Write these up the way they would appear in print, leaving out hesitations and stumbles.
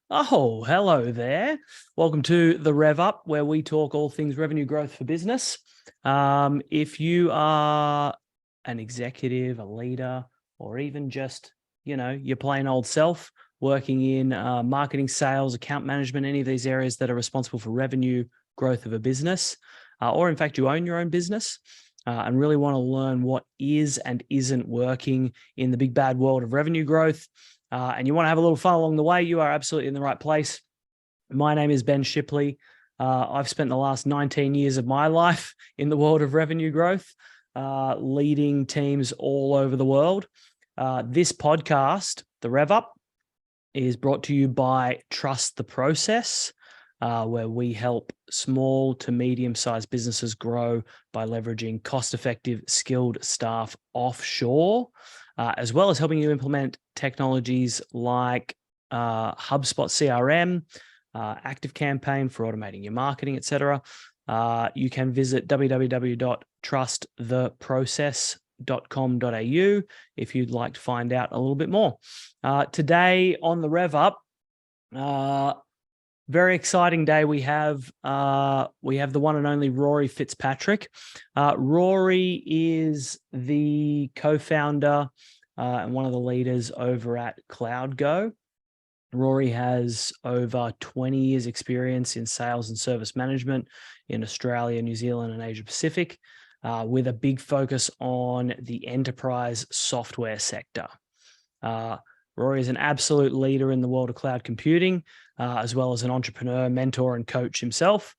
Oh, hello there. Welcome to the Rev Up, where we talk all things revenue growth for business. If you are an executive, a leader, or even just, your plain old self working in marketing, sales, account management, any of these areas that are responsible for revenue growth of a business, or in fact, you own your own business and really want to learn what is and isn't working in the big bad world of revenue growth, and you want to have a little fun along the way, you are absolutely in the right place. My name is Ben Shipley. I've spent the last 19 years of my life in the world of revenue growth, leading teams all over the world. This podcast, The Rev Up, is brought to you by Trust the Process, where we help small to medium-sized businesses grow by leveraging cost-effective, skilled staff offshore, as well as helping you implement technologies like HubSpot CRM, ActiveCampaign for automating your marketing, etc. You can visit www.trusttheprocess.com.au if you'd like to find out a little bit more. Today on the Rev Up, very exciting day. We have the one and only Rory Fitzpatrick. Rory is the co-founder and one of the leaders over at CloudGo. Rory has over 20 years experience in sales and service management in Australia, New Zealand, and Asia Pacific, with a big focus on the enterprise software sector. Rory is an absolute leader in the world of cloud computing, as well as an entrepreneur, mentor, and coach himself.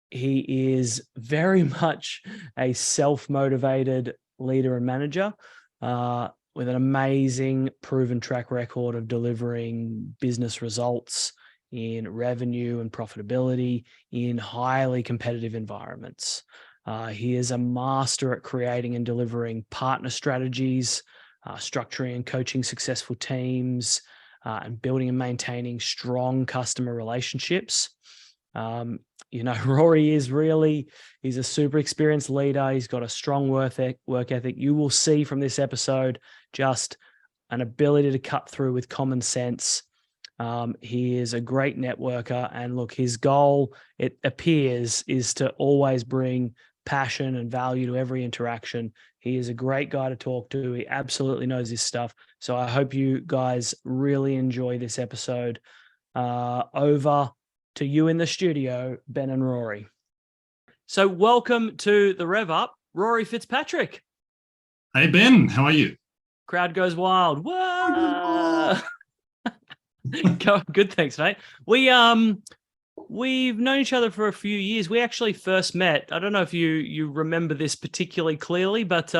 He is very much a self-motivated leader and manager with an amazing proven track record of delivering business results in revenue and profitability in highly competitive environments. He is a master at creating and delivering partner strategies, structuring and coaching successful teams, and building and maintaining strong customer relationships. Rory is he's a super experienced leader. He's got a strong work ethic. You will see from this episode just an ability to cut through with common sense. He is a great networker, and look, his goal, it appears, is to always bring passion and value to every interaction. He is a great guy to talk to. He absolutely knows his stuff. So I hope you guys really enjoy this episode. Over to you in the studio, Ben and Rory. So welcome to the Rev Up, Rory Fitzpatrick. Hey, Ben, how are you? Crowd goes wild. Whoa! Good, thanks, mate. We've known each other for a few years. We actually first met. I don't know if you remember this particularly clearly, but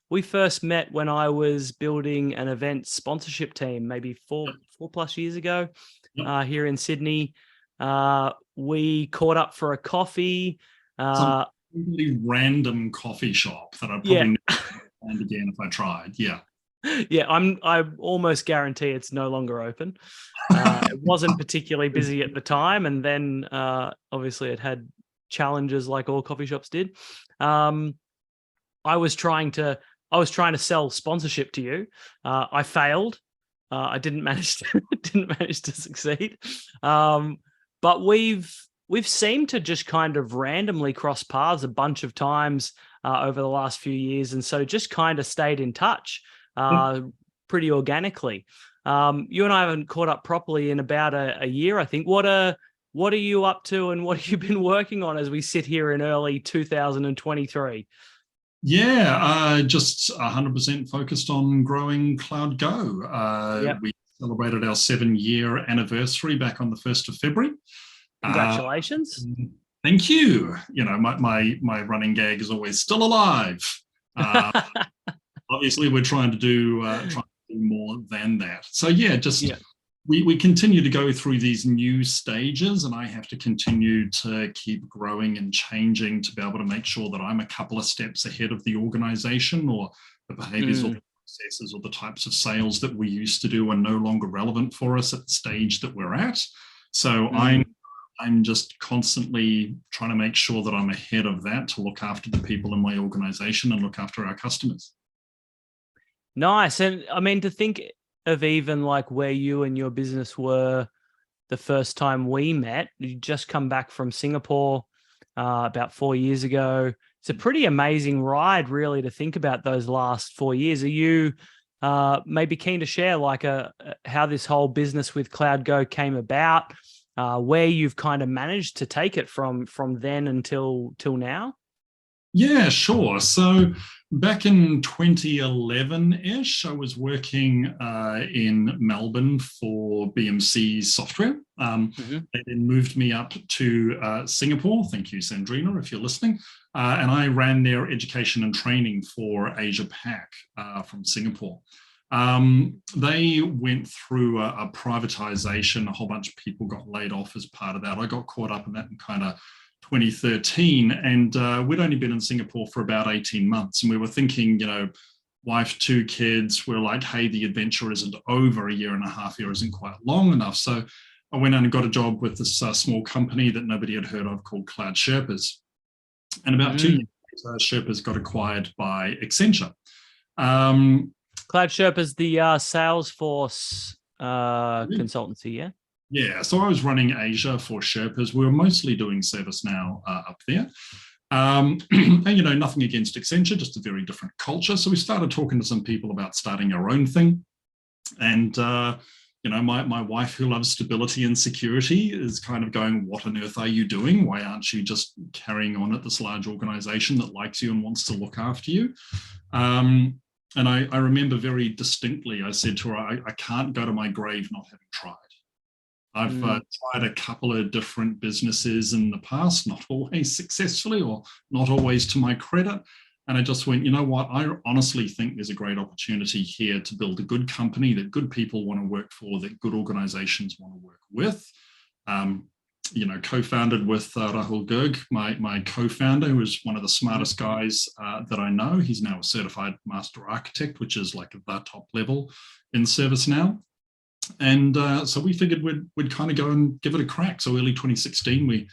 we first met when I was building an event sponsorship team, maybe four plus years ago, here in Sydney. We caught up for a coffee. Some really random coffee shop that I probably never find again if I tried. Yeah. Yeah, I almost guarantee it's no longer open. It wasn't particularly busy at the time, and then obviously it had challenges like all coffee shops did. I was trying to sell sponsorship to you. I failed. I didn't manage to succeed. But we've seemed to just kind of randomly cross paths a bunch of times over the last few years, and so just kind of stayed in touch pretty organically. You and I haven't caught up properly in about a year, I think. What are you up to, and what have you been working on as we sit here in early 2023? Yeah, just 100% focused on growing CloudGo. We celebrated our 7-year anniversary back on the 1st of February. Congratulations. Thank you. My running gag is always still alive. Obviously, we're trying to do more than that. So we continue to go through these new stages, and I have to continue to keep growing and changing to be able to make sure that I'm a couple of steps ahead of the organization, or the behaviors or the processes or the types of sales that we used to do are no longer relevant for us at the stage that we're at. So I'm just constantly trying to make sure that I'm ahead of that to look after the people in my organization and look after our customers. Nice. And I mean, to think of even like where you and your business were the first time we met. You just come back from Singapore about 4 years ago. It's a pretty amazing ride, really, to think about those last 4 years. Are you maybe keen to share like how this whole business with CloudGo came about, where you've kind of managed to take it from then until now? Yeah, sure. So back in 2011-ish, I was working in Melbourne for BMC Software. They then moved me up to Singapore. Thank you, Sandrina, if you're listening. And I ran their education and training for Asia Pac from Singapore. They went through a privatization. A whole bunch of people got laid off as part of that. I got caught up in that in kind of 2013, and we'd only been in Singapore for about 18 months, and we were thinking, wife, 2 kids, we're like, hey, the adventure isn't over. A year and a half here isn't quite long enough. So I went out and got a job with this small company that nobody had heard of called Cloud Sherpas. And about 2 years later, Sherpas got acquired by Accenture. Cloud Sherpas, the Salesforce consultancy, yeah? Yeah, so I was running Asia for Sherpas. We were mostly doing ServiceNow up there. And, nothing against Accenture, just a very different culture. So we started talking to some people about starting our own thing. And, my wife, who loves stability and security, is kind of going, what on earth are you doing? Why aren't you just carrying on at this large organization that likes you and wants to look after you? And I remember very distinctly, I said to her, I can't go to my grave not having tried. I've tried a couple of different businesses in the past, not always successfully or not always to my credit. And I just went, you know what? I honestly think there's a great opportunity here to build a good company that good people want to work for, that good organizations want to work with. Co-founded with Rahul Garg, my co-founder, who is one of the smartest guys that I know. He's now a certified master architect, which is like the top level in ServiceNow. And so we figured we'd kind of go and give it a crack. So early 2016, we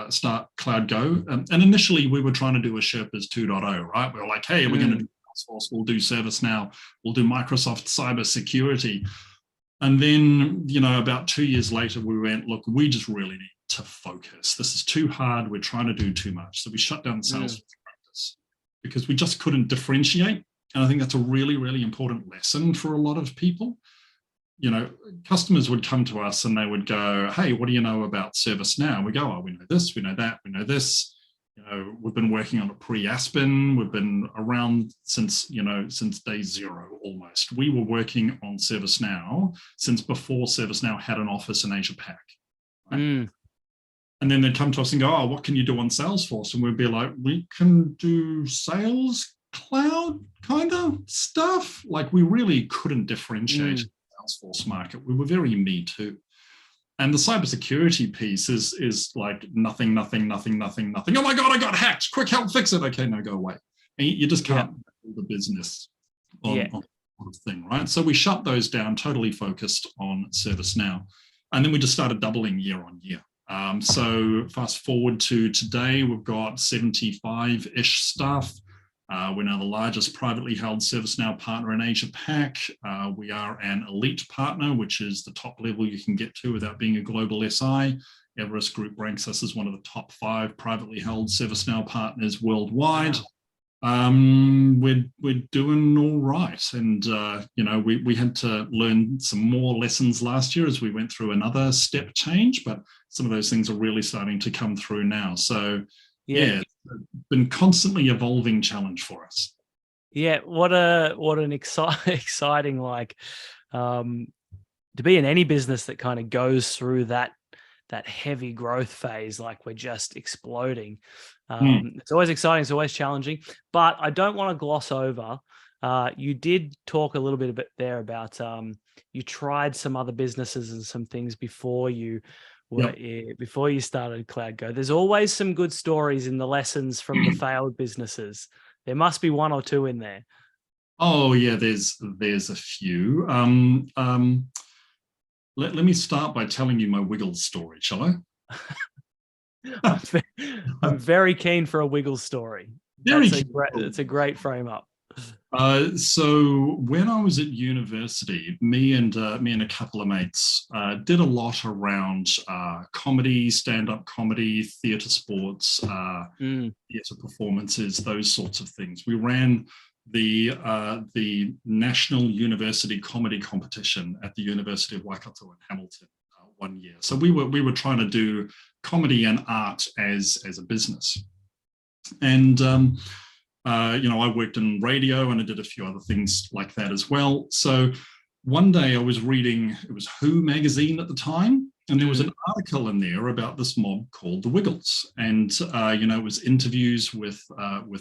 start CloudGo. And initially, we were trying to do a Sherpas 2.0, right? We were like, hey, we're going to do Salesforce, we'll do ServiceNow, we'll do Microsoft cybersecurity. And then, about 2 years later, we went, look, we just really need to focus. This is too hard. We're trying to do too much. So we shut down the Salesforce practice because we just couldn't differentiate. And I think that's a really, really important lesson for a lot of people. Customers would come to us and they would go, hey, what do you know about ServiceNow? We go, oh, we know this, we know that, we know this. We've been working on it pre-Aspen. We've been around since day zero almost. We were working on ServiceNow since before ServiceNow had an office in Asia Pac. Right? And then they'd come to us and go, oh, what can you do on Salesforce? And we'd be like, we can do Sales Cloud kind of stuff. Like we really couldn't differentiate the Salesforce market. We were very me too. And the cybersecurity piece is like nothing. Oh my God, I got hacked. Quick, help fix it. Okay, no, go away. And you just can't build the business on that sort of thing, right? So we shut those down, totally focused on ServiceNow. And then we just started doubling year on year. So fast forward to today, we've got 75-ish staff. We're now the largest privately held ServiceNow partner in Asia Pac. We are an elite partner, which is the top level you can get to without being a global SI. Everest Group ranks us as one of the top 5 privately held ServiceNow partners worldwide. Wow. We're doing all right. And, we had to learn some more lessons last year as we went through another step change, but some of those things are really starting to come through now. So yeah, it's been constantly evolving challenge for us. Yeah, what an exciting to be in any business that kind of goes through that heavy growth phase, like we're just exploding. It's always exciting, it's always challenging, but I don't want to gloss over. You did talk a little bit there about you tried some other businesses and some things before you before you started CloudGo. There's always some good stories in the lessons from the failed businesses. There must be one or two in there. Oh yeah, there's a few. Let me start by telling you my Wiggles story, shall I? I'm very keen for a Wiggles story. It's a great frame up. So when I was at university, me and a couple of mates did a lot around comedy, stand-up comedy, theatre sports, theatre performances, those sorts of things. We ran the National University Comedy Competition at the University of Waikato in Hamilton one year. So we were trying to do comedy and art as a business, and I worked in radio and I did a few other things like that as well. So one day I was reading, it was Who magazine at the time, and there was an article in there about this mob called the Wiggles. And, it was interviews with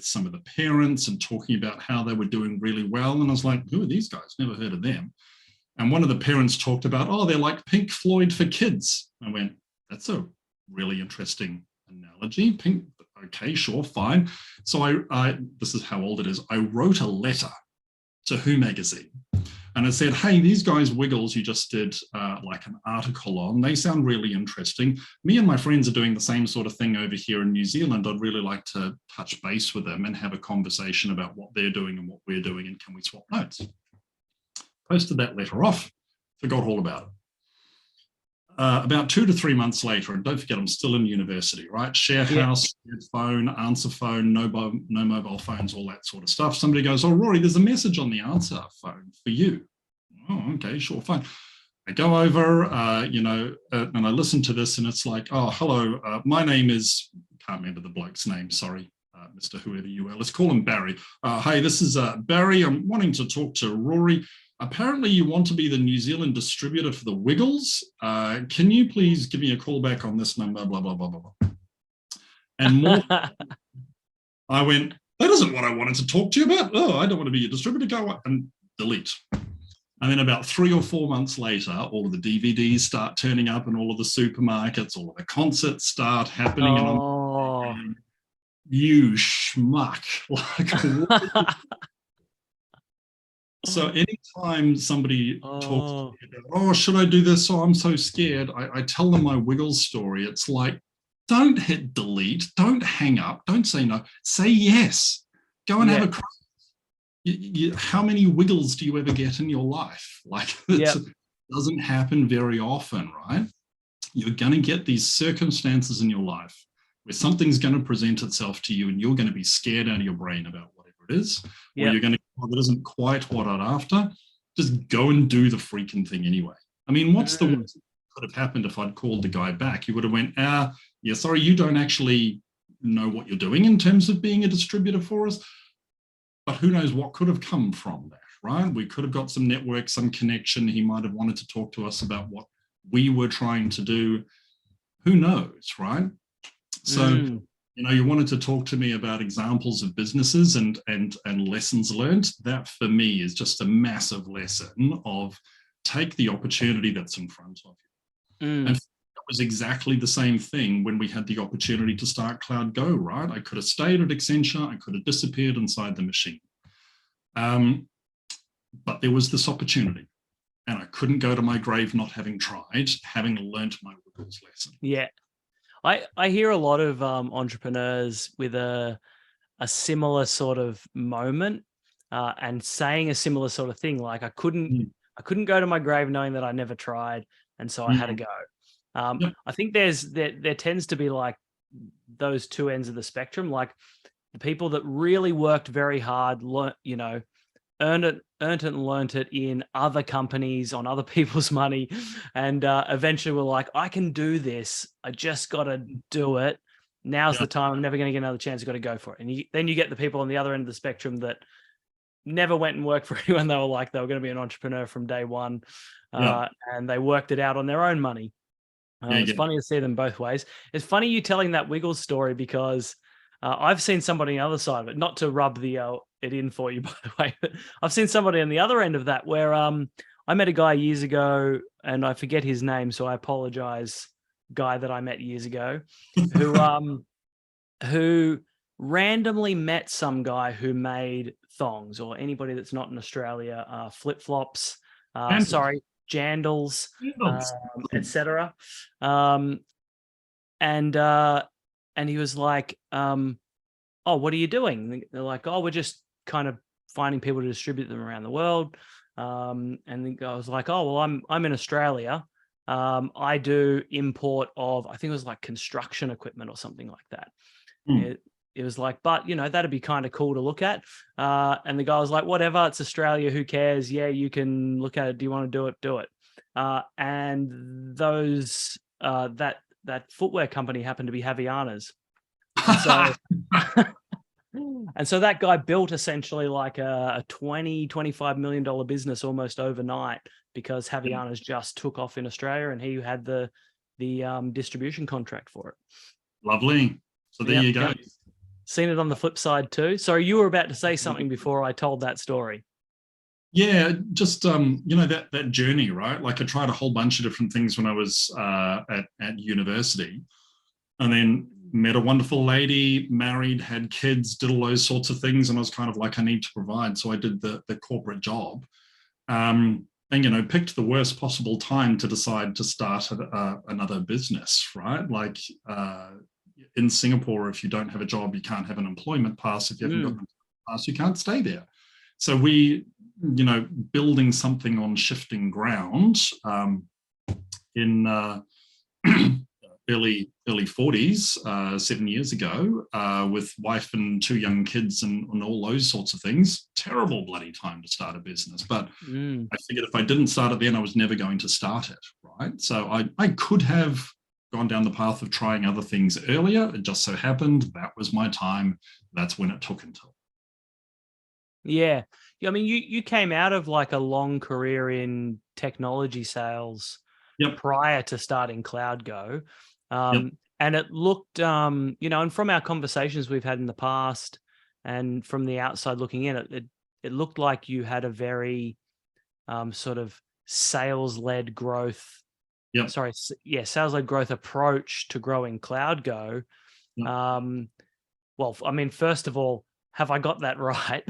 some of the parents and talking about how they were doing really well. And I was like, who are these guys? Never heard of them. And one of the parents talked about, oh, they're like Pink Floyd for kids. I went, that's a really interesting analogy. Pink, okay, sure, fine. So I this is how old it is. I wrote a letter to Who magazine, and I said, hey, these guys Wiggles you just did like an article on, they sound really interesting. Me and my friends are doing the same sort of thing over here in New Zealand. I'd really like to touch base with them and have a conversation about what they're doing and what we're doing, and can we swap notes? Posted that letter off, forgot all about it. About 2 to 3 months later, and don't forget, I'm still in university, right? Share house, shared phone, answer phone, no mobile phones, all that sort of stuff. Somebody goes, oh, Rory, there's a message on the answer phone for you. Oh, okay, sure, fine. I go over, and I listen to this, and it's like, oh, hello, my name is, can't remember the bloke's name, sorry, Mr. Whoever you are. Let's call him Barry. Hey, this is Barry. I'm wanting to talk to Rory. Apparently you want to be the New Zealand distributor for the Wiggles. Can you please give me a call back on this number, blah, blah, blah, blah, blah. And more, I went, that isn't what I wanted to talk to you about. Oh, I don't want to be a distributor, go and delete. And then about 3 or 4 months later, all of the DVDs start turning up in all of the supermarkets, all of the concerts start happening. And I'm thinking, you schmuck. Like, so anytime somebody talks to me about, oh, should I do this? Oh, I'm so scared. I tell them my Wiggles story. It's like, don't hit delete. Don't hang up. Don't say no. Say yes. Go and have a cry. How many Wiggles do you ever get in your life? Like, it doesn't happen very often, right? You're going to get these circumstances in your life where something's going to present itself to you and you're going to be scared out of your brain about whatever it is, or you're going to, oh, that isn't quite what I'm after. Just go and do the freaking thing anyway. I mean, what's the worst that could have happened if I'd called the guy back? He would have went, yeah, sorry, you don't actually know what you're doing in terms of being a distributor for us. But who knows what could have come from that, right? We could have got some network, some connection. He might have wanted to talk to us about what we were trying to do. Who knows, right? So, you wanted to talk to me about examples of businesses and lessons learned. That for me is just a massive lesson of take the opportunity that's in front of you. And it was exactly the same thing when we had the opportunity to start CloudGo, right? I could have stayed at Accenture, I could have disappeared inside the machine. But there was this opportunity and I couldn't go to my grave not having tried, having learnt my Wiggles lesson. Yeah. I hear a lot of entrepreneurs with a similar sort of moment and saying a similar sort of thing. Like I couldn't go to my grave knowing that I never tried, and so I had to go. I think there tends to be like those two ends of the spectrum, like the people that really worked very hard, earned it and learnt it in other companies on other people's money, and eventually were like, I can do this. I just got to do it. Now's the time. I'm never going to get another chance. I've got to go for it. And then you get the people on the other end of the spectrum that never went and worked for anyone. They were like, they were going to be an entrepreneur from day one, and they worked it out on their own money. It's funny to see them both ways. It's funny you telling that Wiggles story because I've seen somebody on the other side of it, not to rub it in for you, by the way, but I've seen somebody on the other end of that where I met a guy years ago, and I forget his name, so I apologize, guy that I met years ago, who randomly met some guy who made thongs, or anybody that's not in Australia, flip-flops, jandals, etc. And he was like, oh, what are you doing? And they're like, oh, we're just kind of finding people to distribute them around the world. And then I was like, oh, well, I'm in Australia. I do import of, I think it was like construction equipment or something like that. It was like, but that'd be kind of cool to look at. And the guy was like, whatever, it's Australia, who cares? Yeah, you can look at it. Do you want to do it? Do it. And those that footwear company happened to be Havaianas. And so that guy built essentially like a $20-25 million business almost overnight, because Havaianas just took off in Australia and he had the distribution contract for it. Lovely. So there you go. Yep. Seen it on the flip side too. Sorry, you were about to say something before I told that story. Yeah, just that journey, right? Like I tried a whole bunch of different things when I was at university, and then met a wonderful lady, married, had kids, did all those sorts of things, and I was kind of like, I need to provide. So I did the corporate job, and picked the worst possible time to decide to start another business, right? Like in Singapore, if you don't have a job, you can't have an employment pass. If you haven't got an employment pass, you can't stay there. So we, building something on shifting ground in early 40s, 7 years ago, with wife and 2 young kids and all those sorts of things. Terrible bloody time to start a business. But I figured if I didn't start it then, I was never going to start it, right? So I could have gone down the path of trying other things earlier. It just so happened that was my time. That's when it took until. Yeah. I mean, you came out of like a long career in technology sales prior to starting CloudGo. And it looked, and from our conversations we've had in the past and from the outside looking in, it looked like you had a very sort of sales-led growth. Sales-led growth approach to growing CloudGo. Well, I mean, first of all, have I got that right?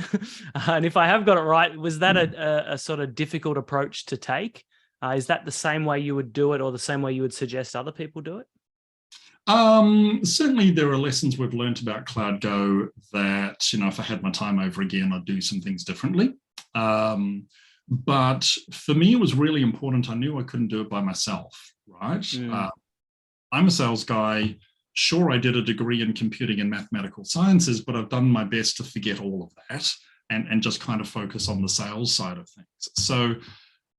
And if I have got it right, was that a sort of difficult approach to take? Is that the same way you would do it, or the same way you would suggest other people do it? Certainly there are lessons we've learned about CloudGo that, if I had my time over again, I'd do some things differently. But for me, it was really important. I knew I couldn't do it by myself, right? I'm a sales guy. Sure, I did a degree in computing and mathematical sciences, but I've done my best to forget all of that and just kind of focus on the sales side of things. So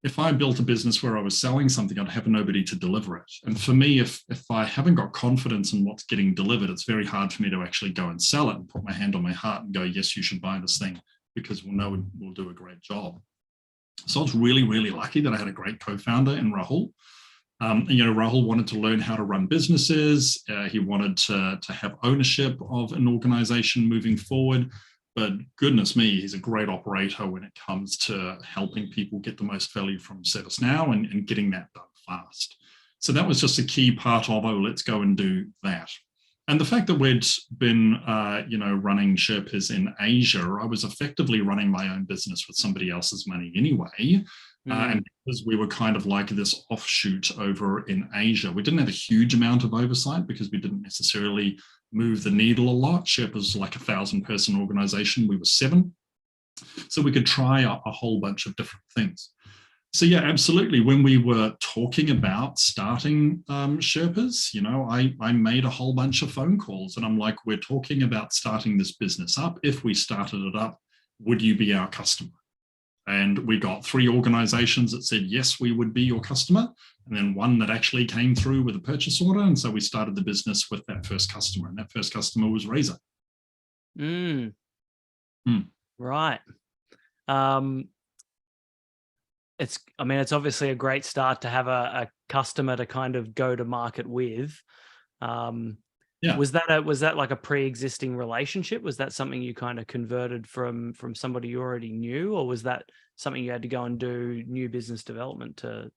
if I built a business where I was selling something, I'd have nobody to deliver it. And for me, if I haven't got confidence in what's getting delivered, it's very hard for me to actually go and sell it and put my hand on my heart and go, yes, you should buy this thing, because we'll know we'll do a great job. So I was really, really lucky that I had a great co-founder in Rahul. Rahul wanted to learn how to run businesses. He wanted to have ownership of an organization moving forward. But goodness me, he's a great operator when it comes to helping people get the most value from ServiceNow and getting that done fast. So that was just a key part of, let's go and do that. And the fact that we'd been, running Sherpas in Asia, I was effectively running my own business with somebody else's money anyway. And because we were kind of like this offshoot over in Asia, we didn't have a huge amount of oversight because we didn't necessarily move the needle a lot. Sherpa was like 1,000-person organization. We were 7. So we could try a whole bunch of different things. So yeah, absolutely. When we were talking about starting Sherpas, I made a whole bunch of phone calls and I'm like, we're talking about starting this business up. If we started it up, would you be our customer? And we got 3 organizations that said, yes, we would be your customer. And then 1 that actually came through with a purchase order. And so we started the business with that first customer. And that first customer was Razor. Right. It's obviously a great start to have a customer to kind of go to market with. Was that like a pre-existing relationship? Was that something you kind of converted from somebody you already knew, or was that something you had to go and do new business development to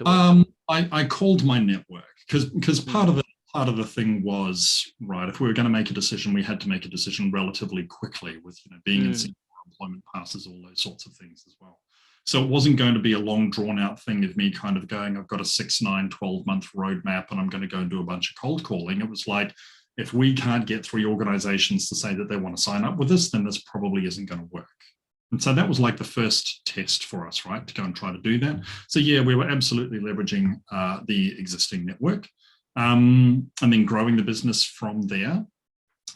I called my network because part of the thing was, right, if we were going to make a decision, we had to make a decision relatively quickly with being in Singapore, employment passes, all those sorts of things as well. So it wasn't going to be a long drawn out thing of me kind of going, I've got a 6, 9, 12-month roadmap and I'm going to go and do a bunch of cold calling. It was like, if we can't get 3 organizations to say that they want to sign up with us, then this probably isn't going to work. And so that was like the first test for us, right, to go and try to do that. So yeah, we were absolutely leveraging the existing network, and then growing the business from there.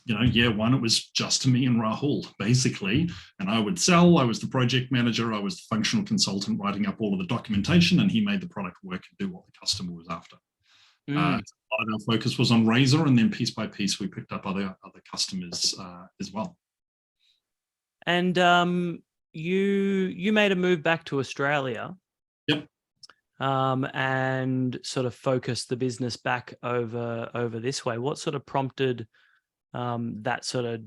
Year one, it was just me and Rahul, basically. And I would sell, I was the project manager, I was the functional consultant writing up all of the documentation, and he made the product work and do what the customer was after. A lot of our focus was on Razor, and then piece by piece, we picked up other customers as well. And you made a move back to Australia. Yep. And sort of focused the business back over this way. What sort of prompted that sort of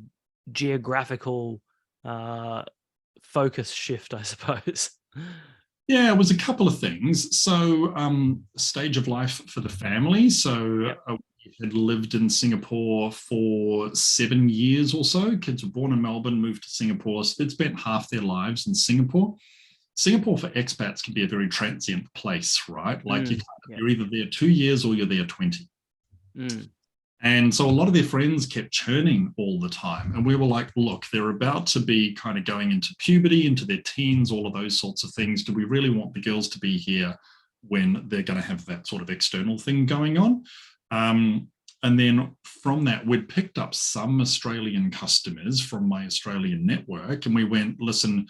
geographical focus shift, I suppose? Yeah, it was a couple of things. So stage of life for the family. So we had lived in Singapore for 7 years or so. Kids were born in Melbourne, moved to Singapore. So they'd spent half their lives in Singapore. Singapore for expats can be a very transient place, right? Like you're either there 2 years or you're there 20. And so a lot of their friends kept churning all the time. And we were like, look, they're about to be kind of going into puberty, into their teens, all of those sorts of things. Do we really want the girls to be here when they're going to have that sort of external thing going on? And then from that, we'd picked up some Australian customers from my Australian network. And we went, listen,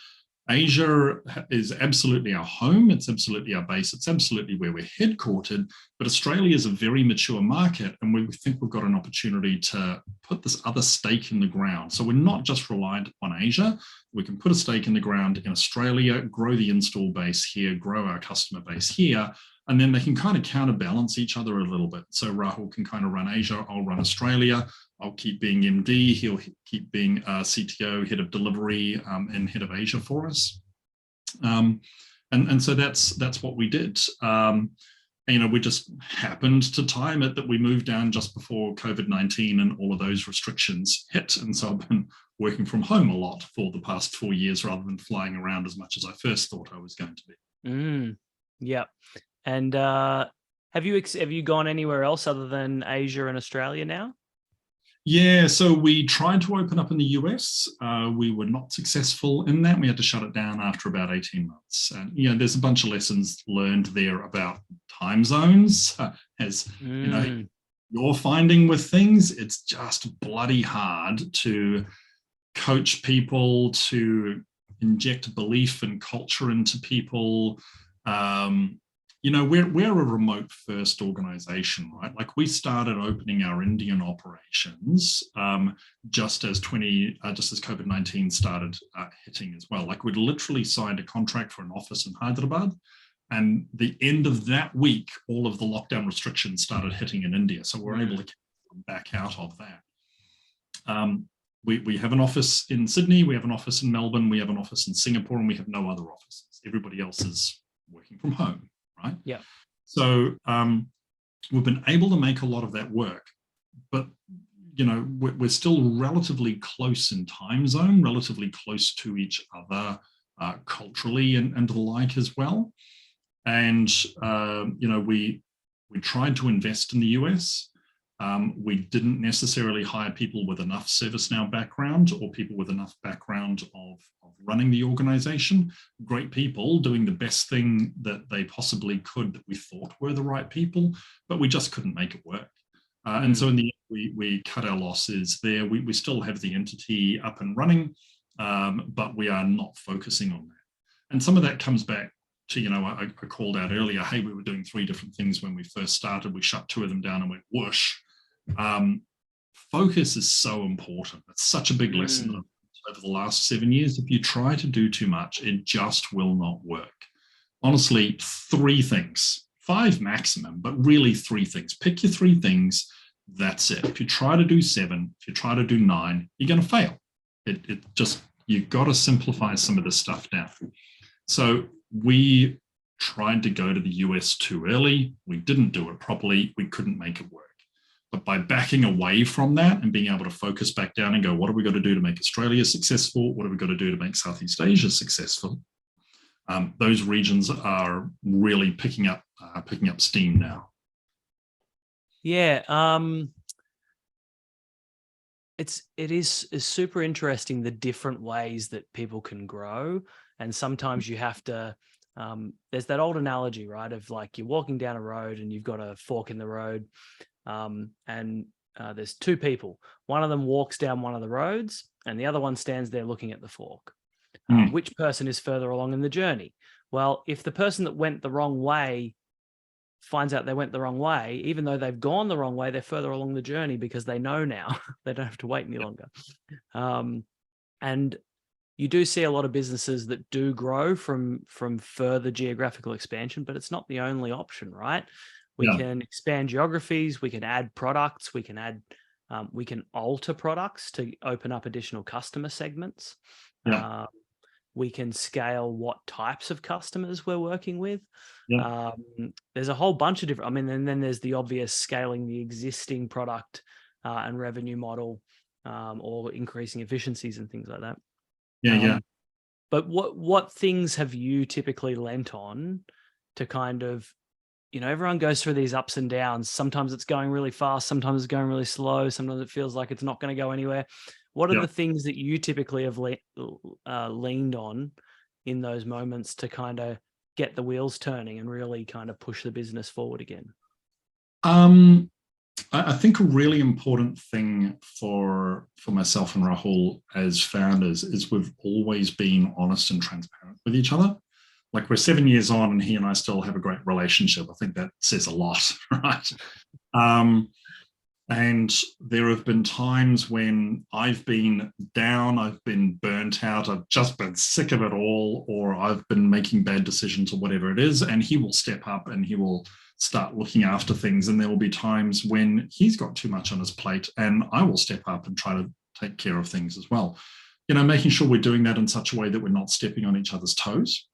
Asia is absolutely our home. It's absolutely our base. It's absolutely where we're headquartered. But Australia is a very mature market, and we think we've got an opportunity to put this other stake in the ground. So we're not just reliant on Asia. We can put a stake in the ground in Australia, grow the install base here, grow our customer base here, and then they can kind of counterbalance each other a little bit. So Rahul can kind of run Asia, I'll run Australia. I'll keep being MD, he'll keep being CTO, head of delivery, and head of Asia for us. And so that's what we did. We just happened to time it that we moved down just before COVID-19 and all of those restrictions hit. And so I've been working from home a lot for the past 4 years rather than flying around as much as I first thought I was going to be. Yeah. And have you gone anywhere else other than Asia and Australia now? Yeah, so we tried to open up in the US. We were not successful in that. We had to shut it down after about 18 months. And, there's a bunch of lessons learned there about time zones. As you're finding with things, it's just bloody hard to coach people, to inject belief and culture into people. We're a remote first organization, right? Like we started opening our Indian operations just as COVID-19 started hitting as well. Like we'd literally signed a contract for an office in Hyderabad, and the end of that week, all of the lockdown restrictions started hitting in India. So we're able to come back out of that. We have an office in Sydney, we have an office in Melbourne, we have an office in Singapore, and we have no other offices. Everybody else is working from home. Right? Yeah. So we've been able to make a lot of that work, but we're still relatively close in time zone, relatively close to each other culturally and the like as well. And we tried to invest in the US. We didn't necessarily hire people with enough ServiceNow background or people with enough background of running the organization. Great people doing the best thing that they possibly could that we thought were the right people, but we just couldn't make it work. And so in the end, we cut our losses there. We still have the entity up and running, but we are not focusing on that. And some of that comes back to, I called out earlier, hey, we were doing 3 different things when we first started. We shut 2 of them down and went whoosh. Focus is so important. It's such a big lesson that I've learned over the last 7 years. If you try to do too much, it just will not work. Honestly, 3 things, 5 maximum, but really 3 things. Pick your 3 things. That's it. If you try to do 7, if you try to do 9, you're going to fail. You've got to simplify some of this stuff down. So we tried to go to the US too early. We didn't do it properly. We couldn't make it work. But by backing away from that and being able to focus back down and go, what have we got to do to make Australia successful? What have we got to do to make Southeast Asia successful? Those regions are really picking up steam now. Yeah. it is super interesting, the different ways that people can grow. And sometimes you have to, there's that old analogy, right? Of like, you're walking down a road and you've got a fork in the road. And there's two people. One of them walks down one of the roads and the other one stands there looking at the fork. Which person is further along in the journey? Well, if the person that went the wrong way finds out they went the wrong way, even though they've gone the wrong way, they're further along the journey because they know now. They don't have to wait any longer. And you do see a lot of businesses that do grow from further geographical expansion, but it's not the only option, right? We can expand geographies, we can add products, we can alter products to open up additional customer segments. We can scale what types of customers we're working with. There's a whole bunch of different, and then there's the obvious scaling the existing product and revenue model, or increasing efficiencies and things like that. But what things have you typically lent on to kind of, everyone goes through these ups and downs. Sometimes it's going really fast, sometimes it's going really slow, sometimes it feels like it's not going to go anywhere. What are the things that you typically have leaned on in those moments to kind of get the wheels turning and really kind of push the business forward again? I think a really important thing for myself and Rahul as founders is we've always been honest and transparent with each other. Like, we're 7 years on and he and I still have a great relationship. I think that says a lot, right? And there have been times when I've been down, I've been burnt out, I've just been sick of it all, or I've been making bad decisions or whatever it is, and he will step up and he will start looking after things. And there will be times when he's got too much on his plate and I will step up and try to take care of things as well. Making sure we're doing that in such a way that we're not stepping on each other's toes.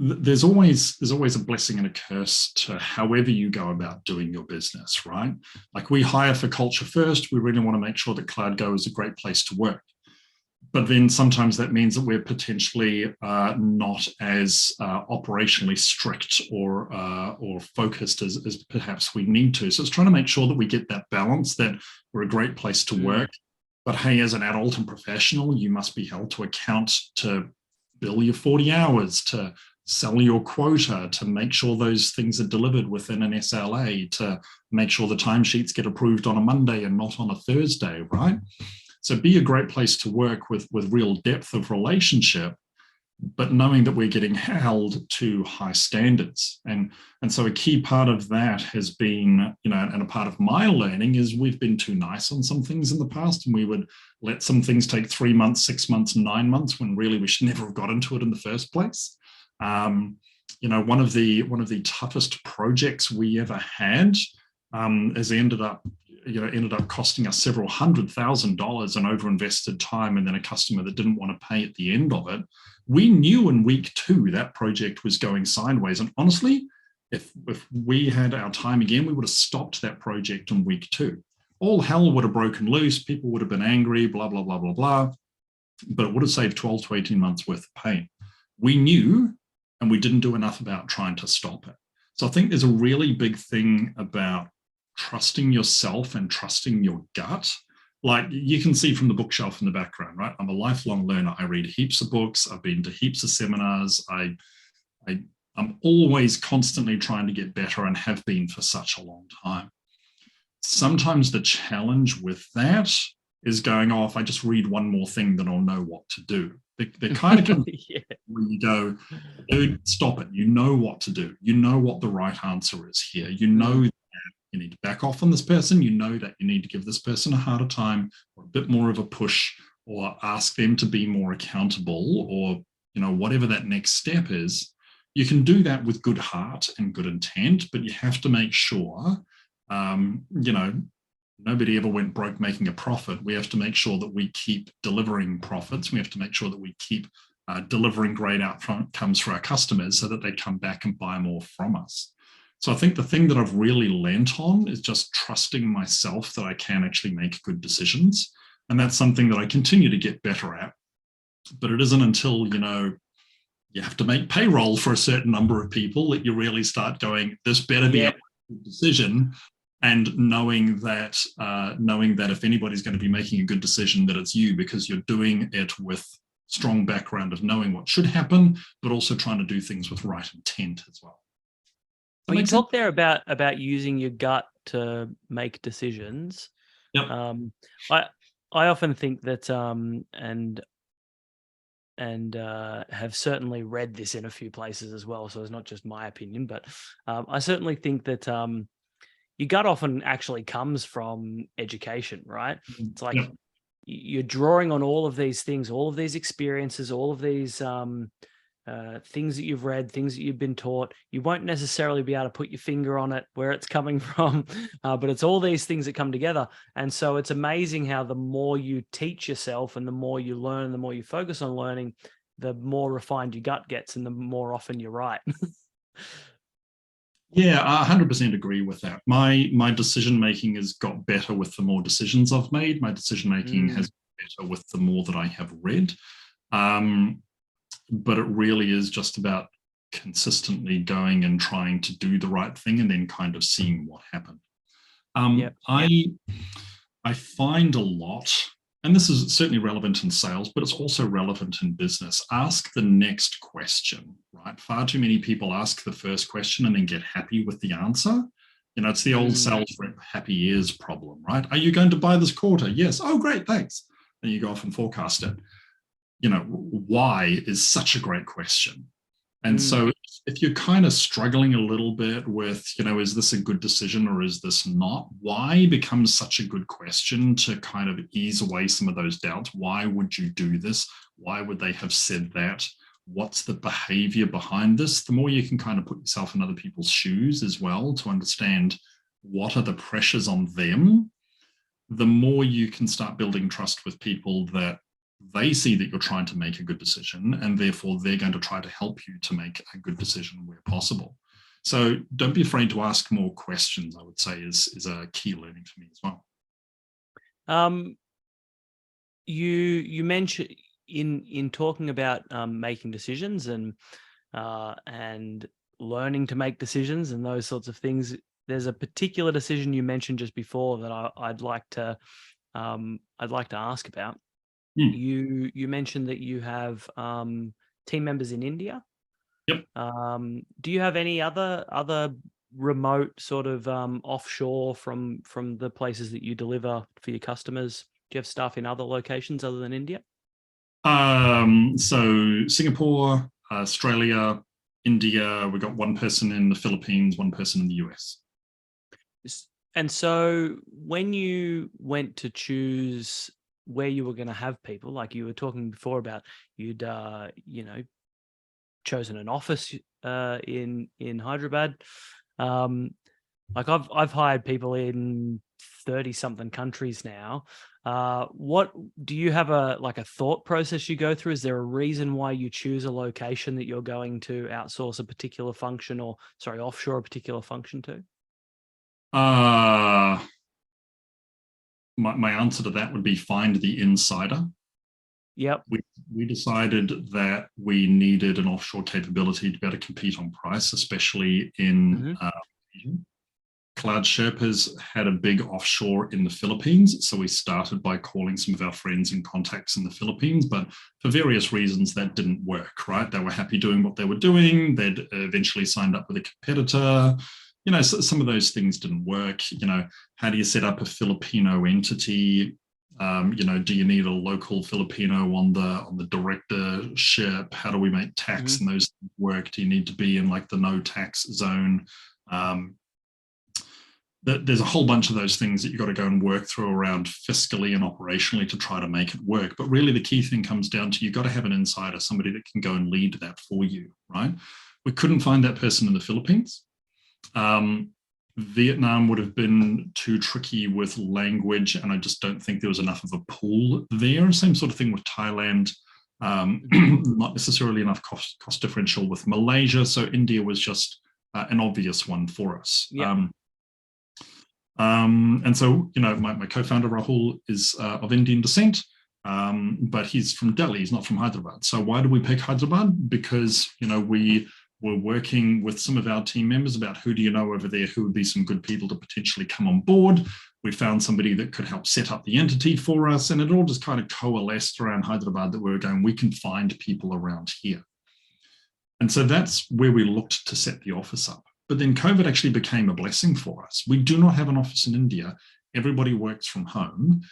There's always a blessing and a curse to however you go about doing your business, right? Like, we hire for culture first. We really want to make sure that CloudGo is a great place to work. But then sometimes that means that we're potentially not as operationally strict or focused as perhaps we need to. So it's trying to make sure that we get that balance, that we're a great place to work. But hey, as an adult and professional, you must be held to account to bill your 40 hours, to sell your quota, to make sure those things are delivered within an SLA, to make sure the timesheets get approved on a Monday and not on a Thursday, right? So be a great place to work with real depth of relationship, but knowing that we're getting held to high standards. And so a key part of that has been, and a part of my learning is we've been too nice on some things in the past, and we would let some things take 3 months, 6 months, 9 months, when really we should never have got into it in the first place. One of the toughest projects we ever had has ended up costing us several $100,000 in over-invested time, and then a customer that didn't want to pay at the end of it. We knew in week 2 that project was going sideways. And honestly, if we had our time again, we would have stopped that project in week 2. All hell would have broken loose. People would have been angry, blah, blah, blah, blah, blah. But it would have saved 12 to 18 months worth of pain. We knew, and we didn't do enough about trying to stop it. So I think there's a really big thing about trusting yourself and trusting your gut. Like, you can see from the bookshelf in the background, right? I'm a lifelong learner. I read heaps of books. I've been to heaps of seminars. I'm always constantly trying to get better, and have been for such a long time. Sometimes the challenge with that is going, if I just read one more thing, then I'll know what to do. They're kind of where you go, dude, stop it. You know what to do. You know what the right answer is here. You know that you need to back off on this person. You know that you need to give this person a harder time, or a bit more of a push, or ask them to be more accountable, or whatever that next step is. You can do that with good heart and good intent, but you have to make sure, nobody ever went broke making a profit. We have to make sure that we keep delivering profits. We have to make sure that we keep delivering great outcomes for our customers, so that they come back and buy more from us. So I think the thing that I've really lent on is just trusting myself that I can actually make good decisions. And that's something that I continue to get better at. But it isn't until, you have to make payroll for a certain number of people that you really start going, this better be a decision. and knowing that if anybody's going to be making a good decision, that it's you, because you're doing it with strong background of knowing what should happen, but also trying to do things with right intent as well. Well, you talked there about using your gut to make decisions. Yep. I often think that and have certainly read this in a few places as well, so it's not just my opinion, but I certainly think that your gut often actually comes from education, right? It's like you're drawing on all of these things, all of these experiences, all of these things that you've read, things that you've been taught. You won't necessarily be able to put your finger on it, where it's coming from, but it's all these things that come together. And so it's amazing how the more you teach yourself and the more you learn, the more you focus on learning, the more refined your gut gets and the more often you're right. Yeah, I 100% agree with that. My decision-making has got better with the more decisions I've made. My decision-making has got better with the more that I have read. But it really is just about consistently going and trying to do the right thing and then kind of seeing what happened. I find a lot, and this is certainly relevant in sales, but it's also relevant in business. Ask the next question, right? Far too many people ask the first question and then get happy with the answer. You know, it's the old sales rep happy ears problem, right? Are you going to buy this quarter? Yes. Oh, great, thanks. Then you go off and forecast it. You know, why is such a great question. And so if you're kind of struggling a little bit with, you know, is this a good decision or is this not? Why becomes such a good question to kind of ease away some of those doubts. Why would you do this? Why would they have said that? What's the behavior behind this? The more you can kind of put yourself in other people's shoes as well to understand what are the pressures on them, the more you can start building trust with people that they see that you're trying to make a good decision, and therefore they're going to try to help you to make a good decision where possible. So don't be afraid to ask more questions, I would say is a key learning for me as well. You mentioned in talking about making decisions and learning to make decisions and those sorts of things, there's a particular decision you mentioned just before that I'd like to ask about. You mentioned that you have team members in India. Yep. Do you have any other remote sort of offshore from the places that you deliver for your customers? Do you have staff in other locations other than India? So Singapore, Australia, India. We've got one person in the Philippines, one person in the US. And so when you went to choose where you were going to have people, like you were talking before about, you'd chosen an office in Hyderabad. Like I've hired people in 30-something countries now. What do you have a thought process you go through? Is there a reason why you choose a location that you're going to outsource a particular function offshore a particular function to? My answer to that would be find the insider. Yep. We decided that we needed an offshore capability to be able to compete on price, especially in Cloud Sherpas had a big offshore in the Philippines. So we started by calling some of our friends and contacts in the Philippines, but for various reasons that didn't work, right? They were happy doing what they were doing. They'd eventually signed up with a competitor. You know, so some of those things didn't work. You know, how do you set up a Filipino entity? You know, do you need a local Filipino on the directorship? How do we make tax and those things work? Do you need to be in like the no tax zone? There's a whole bunch of those things that you've got to go and work through around fiscally and operationally to try to make it work. But really the key thing comes down to you've got to have an insider, somebody that can go and lead that for you, right? We couldn't find that person in the Philippines. Vietnam would have been too tricky with language, and I just don't think there was enough of a pool there. Same sort of thing with Thailand. Not necessarily enough cost differential with Malaysia. So India was just an obvious one for us. Yeah. And so, you know, my co-founder Rahul is of Indian descent, but he's from Delhi. He's not from Hyderabad. So why do we pick Hyderabad? Because, you know, we We're working with some of our team members about who do you know over there who would be some good people to potentially come on board. We found somebody that could help set up the entity for us, and it all just kind of coalesced around Hyderabad that we were going, we can find people around here. And so that's where we looked to set the office up. But then COVID actually became a blessing for us. We do not have an office in India. Everybody works from home,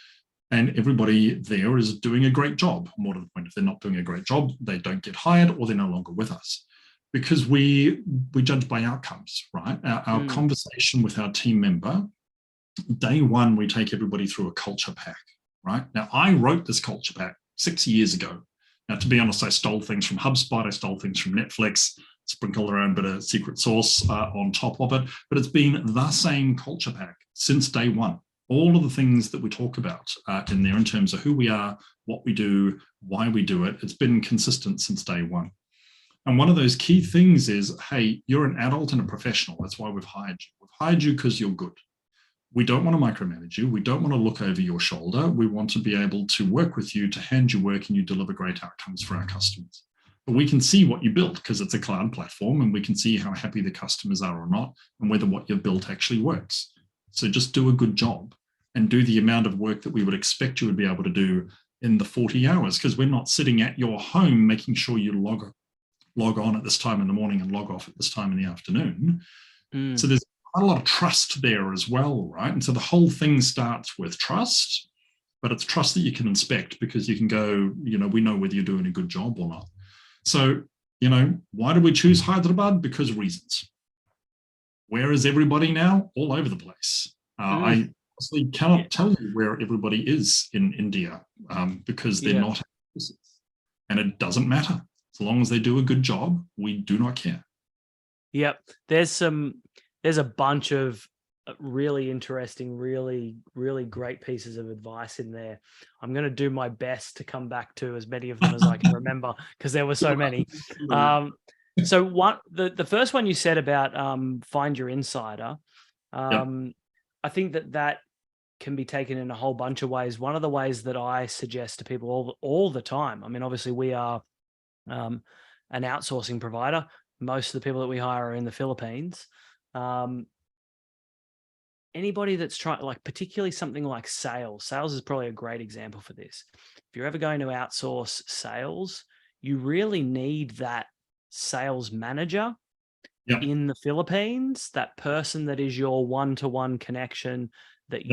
and everybody there is doing a great job. More to the point, if they're not doing a great job, they don't get hired or they're no longer with us. Because we judge by outcomes, right? Our conversation with our team member, day one, we take everybody through a culture pack, right? Now, I wrote this culture pack 6 years ago. Now, to be honest, I stole things from HubSpot, I stole things from Netflix, sprinkled around a bit of secret sauce on top of it, but it's been the same culture pack since day one. All of the things that we talk about in there in terms of who we are, what we do, why we do it, it's been consistent since day one. And one of those key things is, hey, you're an adult and a professional. That's why we've hired you. We've hired you because you're good. We don't want to micromanage you. We don't want to look over your shoulder. We want to be able to work with you, to hand you work, and you deliver great outcomes for our customers. But we can see what you built because it's a cloud platform, and we can see how happy the customers are or not, and whether what you've built actually works. So just do a good job and do the amount of work that we would expect you would be able to do in the 40 hours, because we're not sitting at your home making sure you log on at this time in the morning and log off at this time in the afternoon. So there's quite a lot of trust there as well, right? And so the whole thing starts with trust, but it's trust that you can inspect, because you can go, we know whether you're doing a good job or not. So, why did we choose Hyderabad? Because reasons. Where is everybody now? All over the place. I honestly cannot tell you where everybody is in India because they're not. And it doesn't matter. As long as they do a good job, we do not care. Yep. There's a bunch of really interesting, really, really great pieces of advice in there. I'm going to do my best to come back to as many of them as I can remember, because there were so many. So the first one you said about find your insider, I think that can be taken in a whole bunch of ways. One of the ways that I suggest to people all the time, I mean, obviously we are an outsourcing provider. Most of the people that we hire are in the Philippines. Anybody that's trying, like particularly something like sales is probably a great example for this. If you're ever going to outsource sales, you really need that sales manager in the Philippines, that person that is your one-to-one connection that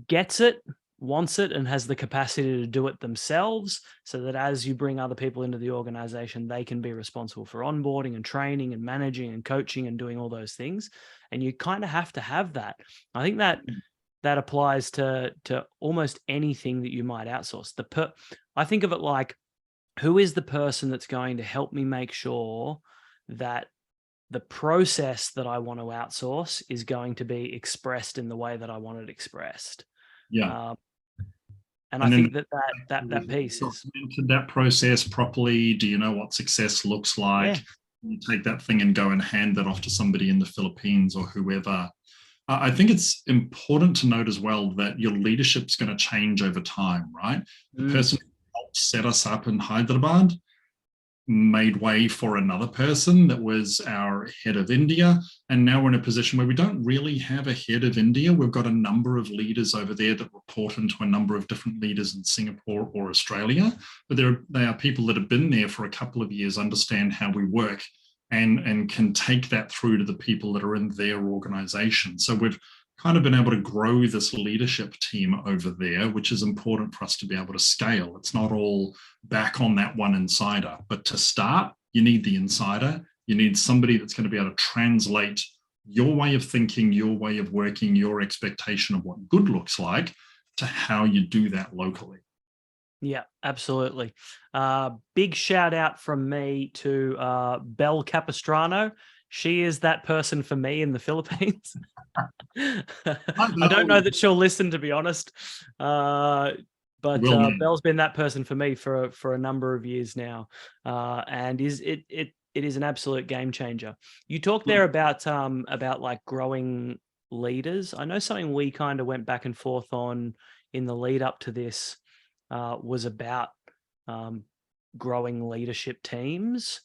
gets it, wants it, and has the capacity to do it themselves, so that as you bring other people into the organization, they can be responsible for onboarding and training and managing and coaching and doing all those things. And you kind of have to have that. I think that applies to almost anything that you might outsource. I think of it like, who is the person that's going to help me make sure that the process that I want to outsource is going to be expressed in the way that I want it expressed. And I think that piece is that process properly. Do you know what success looks like? You take that thing and go and hand that off to somebody in the Philippines or whoever. I think it's important to note as well that your leadership's going to change over time, right? The person who helped set us up in Hyderabad made way for another person that was our head of India. And now we're in a position where we don't really have a head of India. We've got a number of leaders over there that report into a number of different leaders in Singapore or Australia. But they are people that have been there for a couple of years, understand how we work, and can take that through to the people that are in their organization. So we've kind of been able to grow this leadership team over there, which is important for us to be able to scale. It's not all back on that one insider, but to start, you need the insider. You need somebody that's going to be able to translate your way of thinking, your way of working, your expectation of what good looks like to how you do that locally. Yeah, absolutely. Big shout out from me to Belle Capistrano. She is that person for me in the Philippines. I don't know that she'll listen, to be honest. But Belle's been that person for me for a number of years now, and it is an absolute game changer. You talked there about like growing leaders. I know something we kind of went back and forth on in the lead up to this was about growing leadership teams.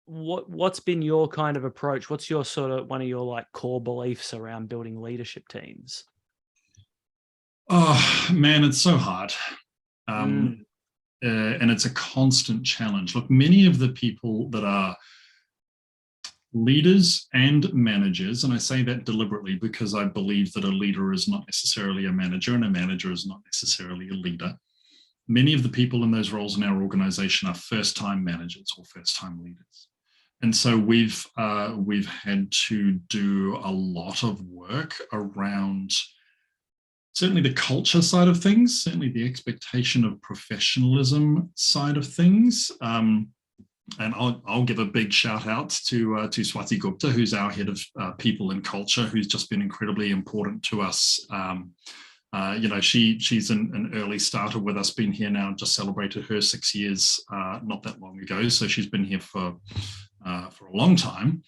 What's been your kind of approach? What's your sort of one of your like core beliefs around building leadership teams? Oh man, it's so hard. And it's a constant challenge. Look, many of the people that are leaders and managers, and I say that deliberately because I believe that a leader is not necessarily a manager and a manager is not necessarily a leader. Many of the people in those roles in our organization are first-time managers or first-time leaders. And so we've had to do a lot of work around certainly the culture side of things, certainly the expectation of professionalism side of things. And I'll give a big shout out to Swati Gupta, who's our head of people and culture, who's just been incredibly important to us. She's an early starter with us, been here now, just celebrated her 6 years not that long ago. So she's been here for a long time.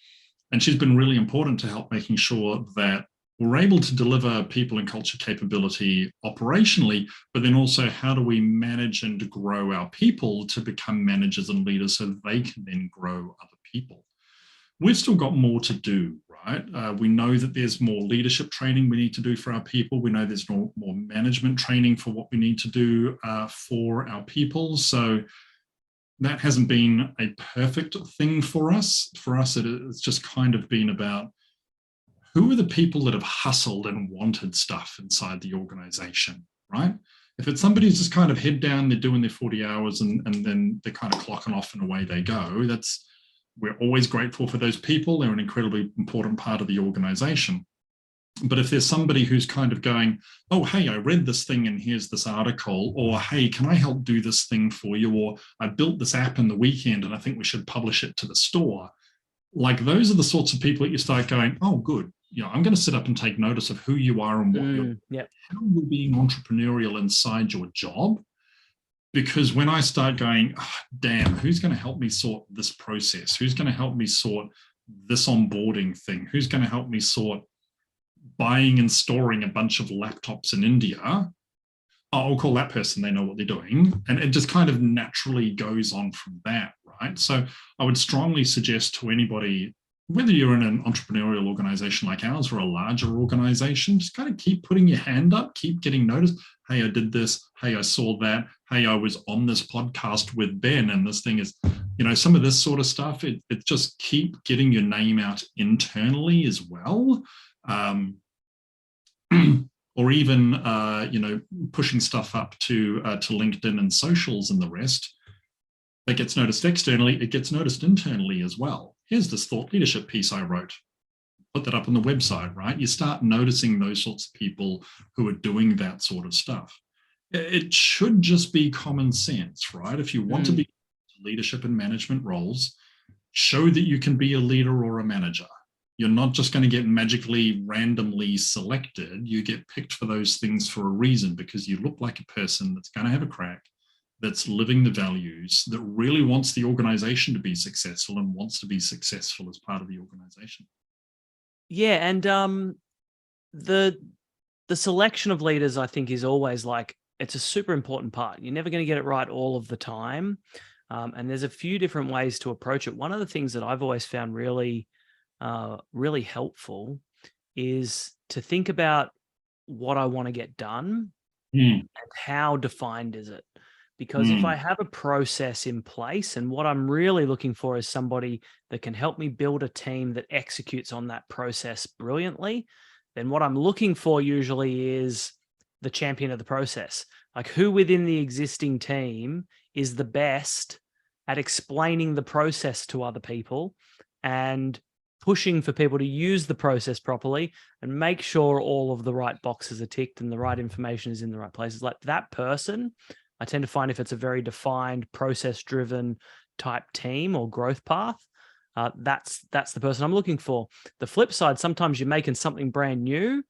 And she's been really important to help making sure that we're able to deliver people and culture capability operationally, but then also how do we manage and grow our people to become managers and leaders so they can then grow other people. We've still got more to do, right? We know that there's more leadership training we need to do for our people. We know there's more management training for what we need to do for our people. So that hasn't been a perfect thing for us. For us, it's just kind of been about who are the people that have hustled and wanted stuff inside the organization, right? If it's somebody who's just kind of head down, they're doing their 40 hours and then they're kind of clocking off and away they go, we're always grateful for those people. They're an incredibly important part of the organization. But if there's somebody who's kind of going, oh, hey, I read this thing and here's this article, or hey, can I help do this thing for you? Or I built this app in the weekend and I think we should publish it to the store. Like those are the sorts of people that you start going, oh, good. I'm going to sit up and take notice of who you are and what how you're being entrepreneurial inside your job. Because when I start going, oh, damn, who's going to help me sort this process? Who's going to help me sort this onboarding thing? Who's going to help me sort buying and storing a bunch of laptops in India? I'll call that person, they know what they're doing. And it just kind of naturally goes on from that, right? So I would strongly suggest to anybody, whether you're in an entrepreneurial organization like ours or a larger organization, just kind of keep putting your hand up, keep getting noticed. Hey, I did this. Hey, I saw that. Hey, I was on this podcast with Ben and this thing is, some of this sort of stuff. It just keep getting your name out internally as well. Or even, pushing stuff up to LinkedIn and socials and the rest. That gets noticed externally, it gets noticed internally as well. Here's this thought leadership piece I wrote. Put that up on the website, right? You start noticing those sorts of people who are doing that sort of stuff. It should just be common sense, right? If you want to be leadership and management roles, show that you can be a leader or a manager. You're not just going to get magically randomly selected. You get picked for those things for a reason because you look like a person that's going to have a crack, that's living the values, that really wants the organization to be successful and wants to be successful as part of the organization. Yeah, and the selection of leaders, I think, is always like, it's a super important part. You're never going to get it right all of the time. And there's a few different ways to approach it. One of the things that I've always found really helpful is to think about what I want to get done and how defined is it. Because if I have a process in place and what I'm really looking for is somebody that can help me build a team that executes on that process brilliantly, then what I'm looking for usually is the champion of the process. Like who within the existing team is the best at explaining the process to other people and pushing for people to use the process properly and make sure all of the right boxes are ticked and the right information is in the right places. Like that person, I tend to find if it's a very defined process-driven type team or growth path, that's the person I'm looking for. The flip side, sometimes you're making something brand new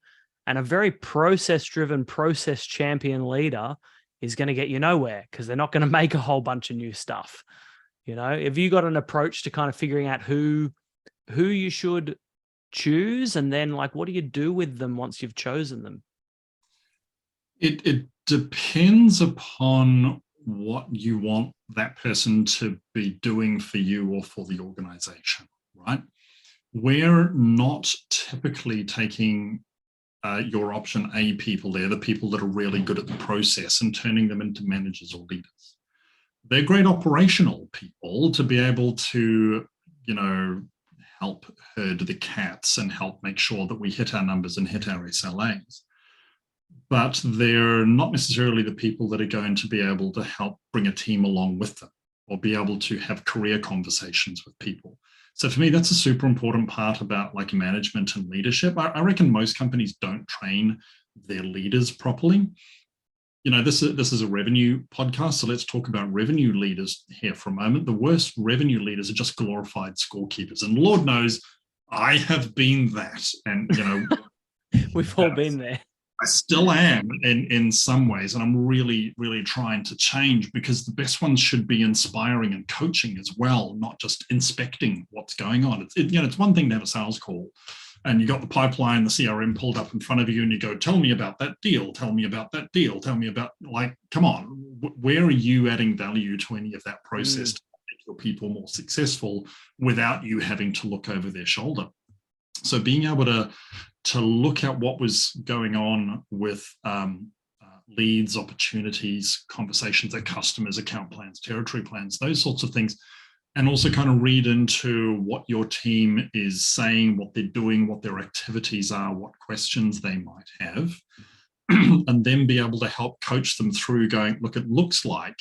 and a very process-driven, process champion leader is going to get you nowhere because they're not going to make a whole bunch of new stuff. Have you got an approach to kind of figuring out who you should choose and then like, what do you do with them once you've chosen them? It depends upon what you want that person to be doing for you or for the organization, right? We're not typically taking your option A people there, the people that are really good at the process, and turning them into managers or leaders. They're great operational people to be able to, help herd the cats and help make sure that we hit our numbers and hit our SLAs. But they're not necessarily the people that are going to be able to help bring a team along with them or be able to have career conversations with people. So for me, that's a super important part about like management and leadership. I reckon most companies don't train their leaders properly. This is a revenue podcast, so let's talk about revenue leaders here for a moment. The worst revenue leaders are just glorified scorekeepers, and Lord knows I have been that. And we've all been there. I still am in some ways, and I'm really, really trying to change, because the best ones should be inspiring and coaching as well, not just inspecting what's going on. It's one thing to have a sales call and you got the pipeline, the CRM pulled up in front of you, and you go, tell me about that deal, tell me about that deal, tell me about, come on, where are you adding value to any of that process to make your people more successful without you having to look over their shoulder? So being able to look at what was going on with leads, opportunities, conversations at customers, account plans, territory plans, those sorts of things, and also kind of read into what your team is saying, what they're doing, what their activities are, what questions they might have, and then be able to help coach them through going, look, it looks like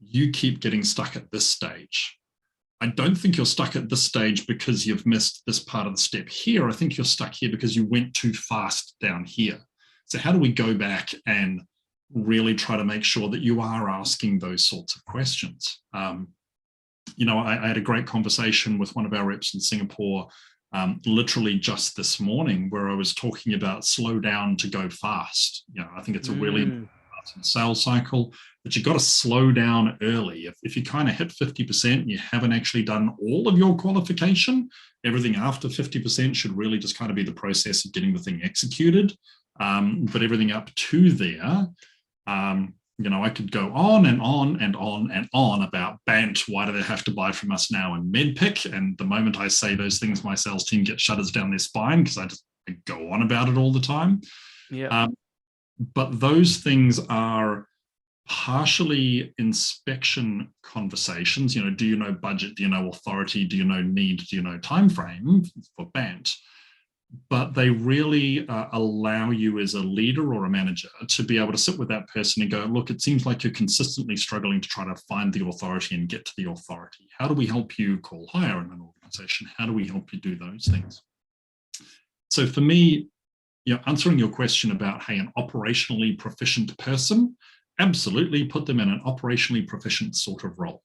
you keep getting stuck at this stage. I don't think you're stuck at this stage because you've missed this part of the step here. I think you're stuck here because you went too fast down here. So how do we go back and really try to make sure that you are asking those sorts of questions? I had a great conversation with one of our reps in Singapore literally just this morning, where I was talking about slow down to go fast. I think it's a really important part in the sales cycle, but you've got to slow down early. If you kind of hit 50% and you haven't actually done all of your qualification, everything after 50% should really just kind of be the process of getting the thing executed. But everything up to there, I could go on and on and on and on about BANT. Why do they have to buy from us now? And MedPick. And the moment I say those things, my sales team gets shudders down their spine, because I go on about it all the time. Yeah. But those things are partially inspection conversations. Do you know budget? Do you know authority? Do you know need? Do you know time frame for BANT? But they really allow you as a leader or a manager to be able to sit with that person and go, look, it seems like you're consistently struggling to try to find the authority and get to the authority. How do we help you call higher in an organization? How do we help you do those things? So for me, answering your question about, hey, an operationally proficient person, absolutely put them in an operationally proficient sort of role.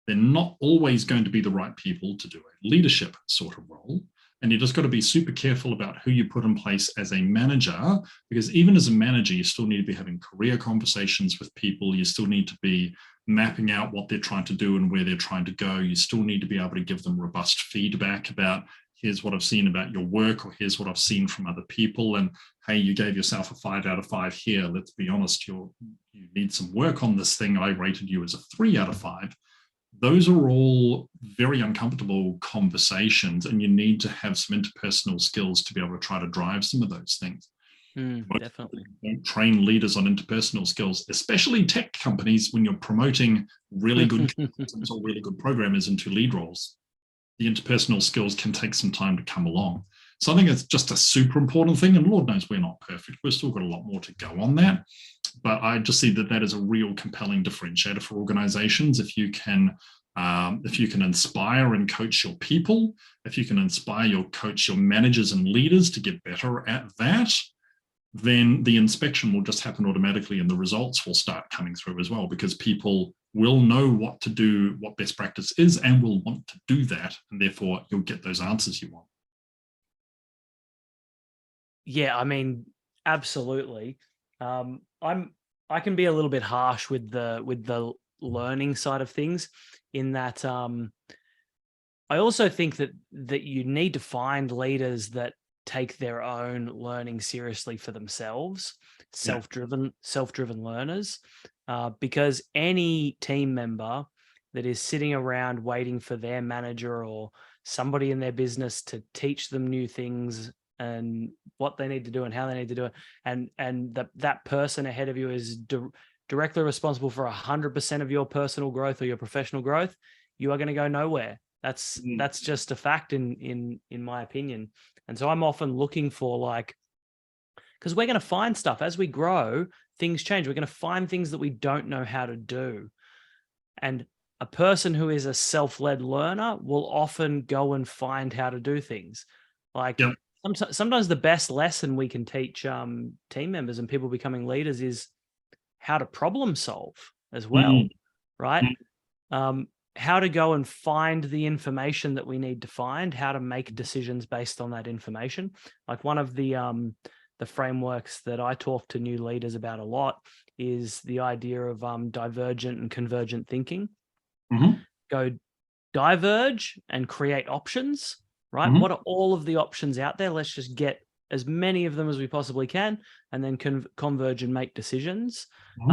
They're not always going to be the right people to do a leadership sort of role. And you just got to be super careful about who you put in place as a manager, because even as a manager, you still need to be having career conversations with people. You still need to be mapping out what they're trying to do and where they're trying to go. You still need to be able to give them robust feedback about, here's what I've seen about your work, or here's what I've seen from other people. And hey, you gave yourself a 5 out of 5 here. Let's be honest, you need some work on this thing. I rated you as a 3 out of 5. Those are all very uncomfortable conversations, and you need to have some interpersonal skills to be able to try to drive some of those things. Definitely. Don't train leaders on interpersonal skills, especially tech companies, when you're promoting really good consultants or really good programmers into lead roles. The interpersonal skills can take some time to come along. So I think it's just a super important thing, and Lord knows we're not perfect. We've still got a lot more to go on that. But I just see that is a real compelling differentiator for organizations. If you can inspire and coach your people, if you can coach your managers and leaders to get better at that, then the inspection will just happen automatically, and the results will start coming through as well, because people will know what to do, what best practice is, and will want to do that. And therefore you'll get those answers you want. Yeah, I mean, absolutely. I can be a little bit harsh with the learning side of things, in that I also think that you need to find leaders that take their own learning seriously for themselves, self-driven learners, because any team member that is sitting around waiting for their manager or somebody in their business to teach them new things and what they need to do and how they need to do it, and that person ahead of you is directly responsible for 100% of your personal growth or your professional growth, you are going to go nowhere. That's just a fact in my opinion. And so I'm often looking for, like, because we're going to find stuff as we grow, things change. We're going to find things that we don't know how to do. And a person who is a self-led learner will often go and find how to do things. Like sometimes the best lesson we can teach team members and people becoming leaders is how to problem solve as well, right? How to go and find the information that we need to find, how to make decisions based on that information. Like one of the frameworks that I talk to new leaders about a lot is the idea of divergent and convergent thinking. Go diverge and create options, right? What are all of the options out there? Let's just get as many of them as we possibly can, and then converge and make decisions.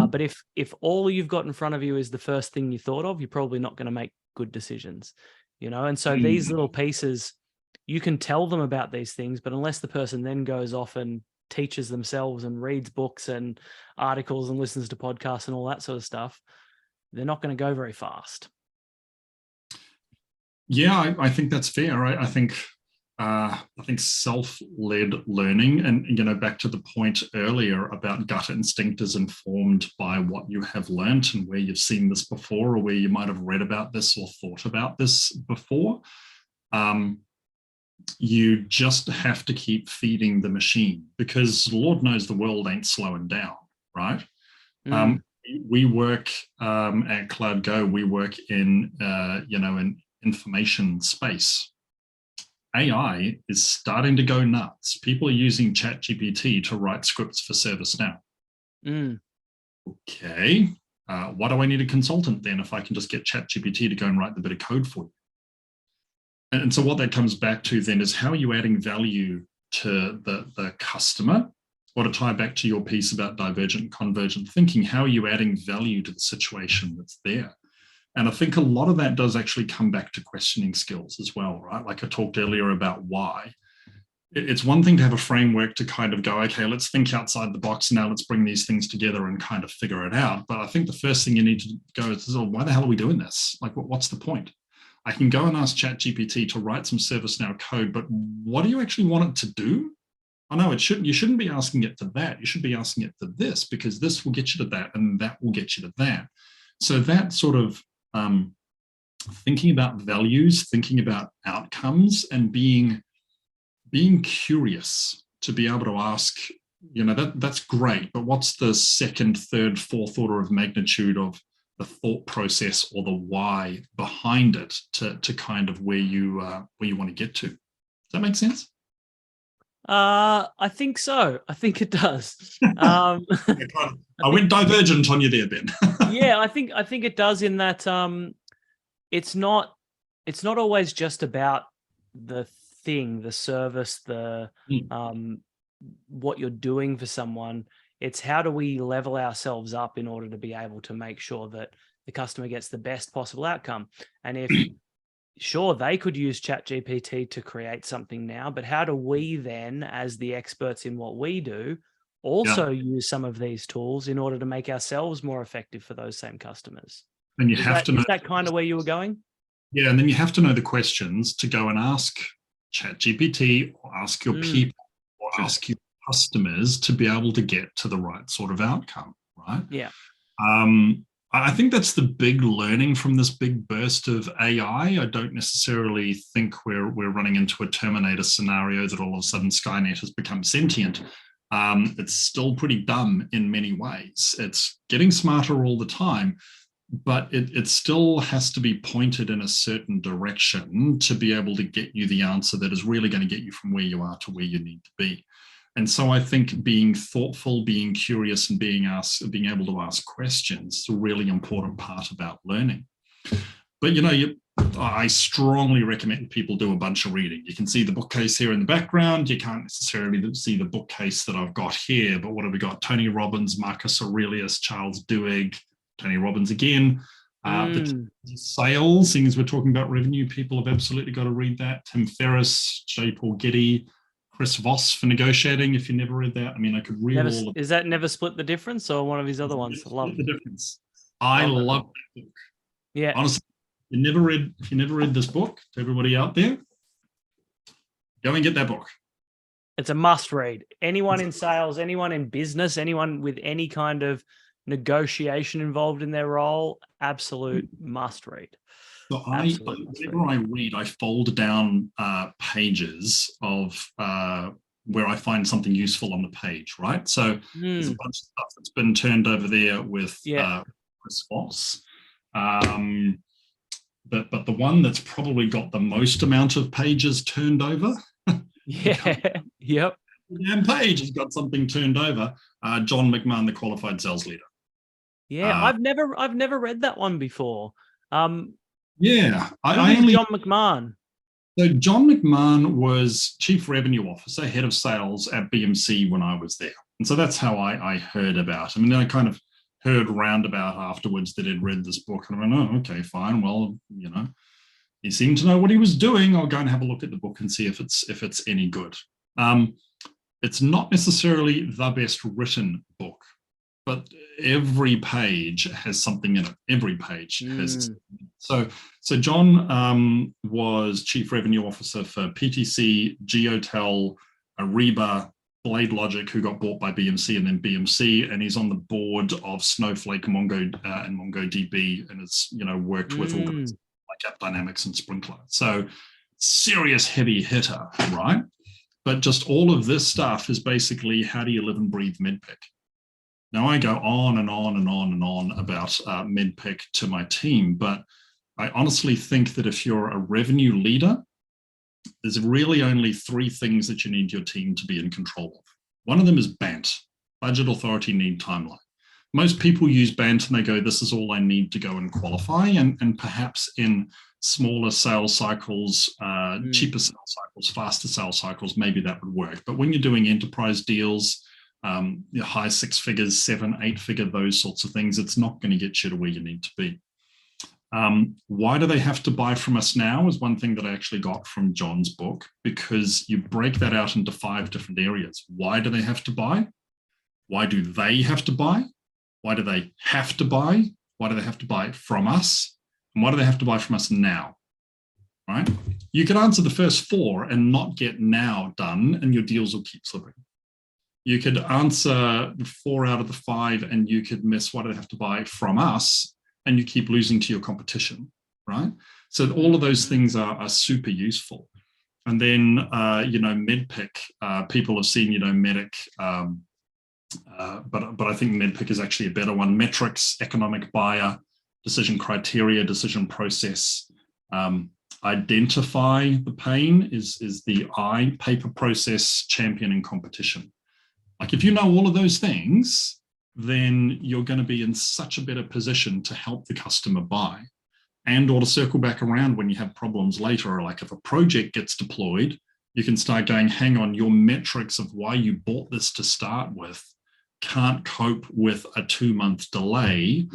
But if all you've got in front of you is the first thing you thought of, you're probably not going to make good decisions, you know? And so these little pieces, you can tell them about these things, but unless the person then goes off and teaches themselves and reads books and articles and listens to podcasts and all that sort of stuff, they're not going to go very fast. Yeah, I think that's fair. I think self-led learning, and back to the point earlier about gut instinct is informed by what you have learnt and where you've seen this before, or where you might have read about this or thought about this before. You just have to keep feeding the machine, because Lord knows the world ain't slowing down, right? We work at CloudGo. We work in in information space. AI is starting to go nuts. People are using ChatGPT to write scripts for ServiceNow. Okay, why do I need a consultant then if I can just get ChatGPT to go and write the bit of code for you? And so what that comes back to then is, how are you adding value to the customer? Or to tie back to your piece about divergent and convergent thinking, how are you adding value to the situation that's there? And I think a lot of that does actually come back to questioning skills as well, right? Like I talked earlier about why. It's one thing to have a framework to kind of go, okay, let's think outside the box now, let's bring these things together and kind of figure it out. But I think the first thing you need to go is, oh, why the hell are we doing this? Like, what's the point? I can go and ask ChatGPT to write some ServiceNow code, but what do you actually want it to do? Oh no, you shouldn't be asking it to that. You should be asking it to this, because this will get you to that and that will get you to that. So that sort of thinking about values, thinking about outcomes, and being curious to be able to ask, that's great, but what's the second, third, fourth order of magnitude of the thought process or the why behind it to kind of where you want to get to? Does that make sense? I think so. I think it does. I went divergent on you there, Ben. Yeah, I think it does, in that it's not always just about the thing, the service, the what you're doing for someone. It's how do we level ourselves up in order to be able to make sure that the customer gets the best possible outcome. And if sure, they could use ChatGPT to create something now, but how do we then, as the experts in what we do, also use some of these tools in order to make ourselves more effective for those same customers? And you have to know, is that kind of where you were going? Yeah, and then you have to know the questions to go and ask ChatGPT, or ask your people, or ask your customers, to be able to get to the right sort of outcome, right? Yeah. I think that's the big learning from this big burst of AI. I don't necessarily think we're running into a Terminator scenario that all of a sudden Skynet has become sentient. It's still pretty dumb in many ways. It's getting smarter all the time, but it still has to be pointed in a certain direction to be able to get you the answer that is really going to get you from where you are to where you need to be. And so I think being thoughtful, being curious, and being able to ask questions is a really important part about learning. But I strongly recommend people do a bunch of reading. You can see the bookcase here in the background. You can't necessarily see the bookcase that I've got here, but what have we got? Tony Robbins, Marcus Aurelius, Charles Duhigg, Tony Robbins again. Sales, seeing as we're talking about revenue, people have absolutely got to read that. Tim Ferriss, J. Paul Getty, Chris Voss for negotiating. If you never read that, I mean, I could read all of Is that Never Split the Difference or one of his other ones? I love the difference. I love that book. Yeah. Honestly, if you never read this book, to everybody out there, go and get that book. It's a must read. Anyone in sales, anyone in business, anyone with any kind of negotiation involved in their role, absolute must read. So whenever I read, I fold down pages of where I find something useful on the page, right? So there's a bunch of stuff that's been turned over there with Chris Voss. But the one that's probably got the most amount of pages turned over. Yep. Damn page has got something turned over. John McMahon, the Qualified Sales Leader. Yeah, I've never read that one before. Yeah, John McMahon. So John McMahon was Chief Revenue Officer, Head of Sales at BMC when I was there, and so that's how I heard about him. And then I kind of heard roundabout afterwards that he'd read this book, and I went, oh, okay, fine. Well, you know, he seemed to know what he was doing. I'll go and have a look at the book and see if it's any good. It's not necessarily the best written book, but every page has something in it. Every page has. So John was Chief Revenue Officer for PTC, Geotel, Ariba, Blade Logic, who got bought by BMC, and then BMC, and he's on the board of Snowflake, Mongo, and MongoDB, and has worked with organizations like AppDynamics and Sprinkler. So serious heavy hitter, right? But just all of this stuff is basically how do you live and breathe MedPick. Now I go on and on and on and on about MedPick to my team, but I honestly think that if you're a revenue leader, there's really only three things that you need your team to be in control of. One of them is BANT, Budget Authority Need Timeline. Most people use BANT and they go, this is all I need to go and qualify. And perhaps in smaller sales cycles, cheaper sales cycles, faster sales cycles, maybe that would work. But when you're doing enterprise deals, high 6 figures, 7, 8 figure, those sorts of things, it's not going to get you to where you need to be. Why do they have to buy from us now is one thing that I actually got from John's book, because you break that out into 5 different areas. Why do they have to buy? Why do they have to buy? Why do they have to buy? Why do they have to buy from us? And why do they have to buy from us now? Right? You can answer the first 4 and not get now done, and your deals will keep slipping. You could answer 4 out of the 5 and you could miss why do they have to buy from us, and you keep losing to your competition, right? So all of those things are super useful. And then, MedPick, people have seen, Medic, but I think MedPick is actually a better one. Metrics, economic buyer, decision criteria, decision process, identify the pain is the I, paper process, champion, and competition. Like if you know all of those things, then you're going to be in such a better position to help the customer buy, and or to circle back around when you have problems later. Or like if a project gets deployed, you can start going, hang on, your metrics of why you bought this to start with can't cope with a 2-month delay.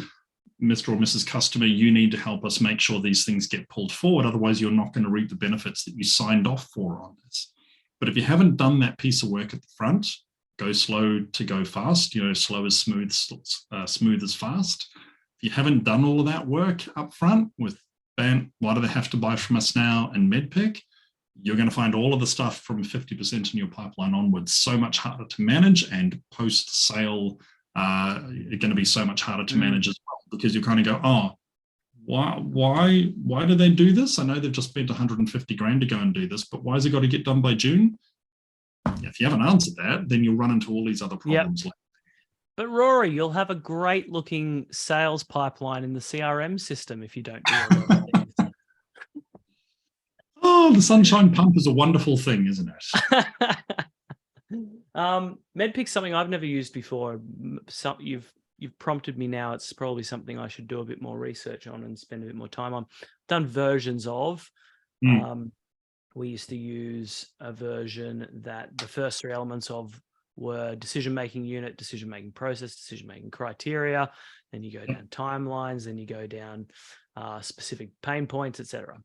Mr. or Mrs. Customer, you need to help us make sure these things get pulled forward. Otherwise, you're not going to reap the benefits that you signed off for on this. But if you haven't done that piece of work at the front, go slow to go fast, slow is smooth, smooth is fast. If you haven't done all of that work up front with BANT, why do they have to buy from us now, and MedPick, you're going to find all of the stuff from 50% in your pipeline onwards so much harder to manage, and post-sale are going to be so much harder to manage as well, because you kind of go, oh, why do they do this? I know they've just spent 150 grand to go and do this, but why has it got to get done by June? If you haven't answered that, then you'll run into all these other problems. Yep. But Rory, you'll have a great looking sales pipeline in the CRM system if you don't do all those things. Oh, the sunshine pump is a wonderful thing, isn't it? MedPick's something I've never used before. you've prompted me now. It's probably something I should do a bit more research on and spend a bit more time on. Done versions of. We used to use a version that the first three elements of were decision-making unit, decision-making process, decision-making criteria. Then you go down timelines, then you go down specific pain points, etc.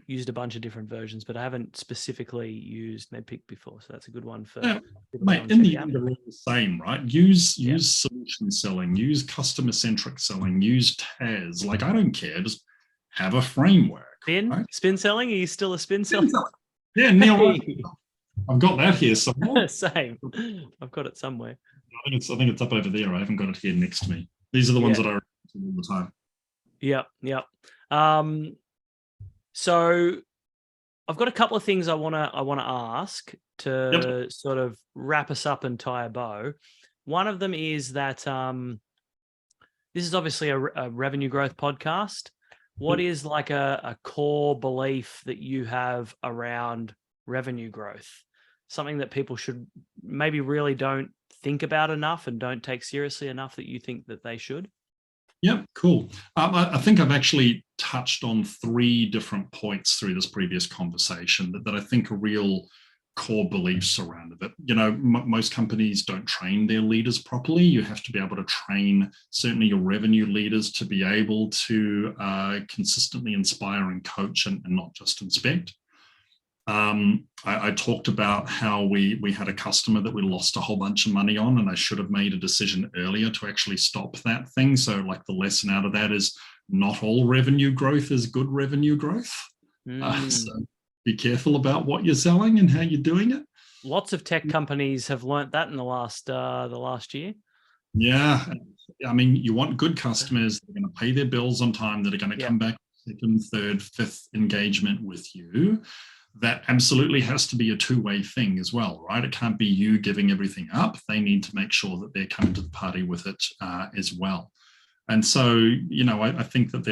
Used a bunch of different versions, but I haven't specifically used MEDDPICC before, so that's a good one for. Mate, in the end, they're all the same, right? Use solution selling, use customer-centric selling, use TAS. Like, I don't care. Just have a framework. Spin selling? Are you still a spin seller? Yeah, Neil. I've got that here somewhere. Same. I've got it somewhere. I think it's up over there. I haven't got it here next to me. These are the ones that I refer to all the time. Yeah. So I've got a couple of things I wanna ask to sort of wrap us up and tie a bow. One of them is that this is obviously a revenue growth podcast. What is like a core belief that you have around revenue growth? Something that people should maybe really don't think about enough and don't take seriously enough that you think that they should? Yeah, cool. I think I've actually touched on 3 different points through this previous conversation that I think are real core beliefs around it. You know, most companies don't train their leaders properly. You have to be able to train certainly your revenue leaders to be able to consistently inspire and coach and not just inspect. I talked about how we had a customer that we lost a whole bunch of money on, and I should have made a decision earlier to actually stop that thing. So like the lesson out of that is not all revenue growth is good revenue growth. So be careful about what you're selling and how you're doing it. Lots of tech companies have learnt that in the last year. Yeah. I mean, you want good customers that are going to pay their bills on time, that are going to come back second, third, fifth engagement with you. That absolutely has to be a two-way thing as well, right? It can't be you giving everything up. They need to make sure that they're coming to the party with it as well. And so, you know, I think that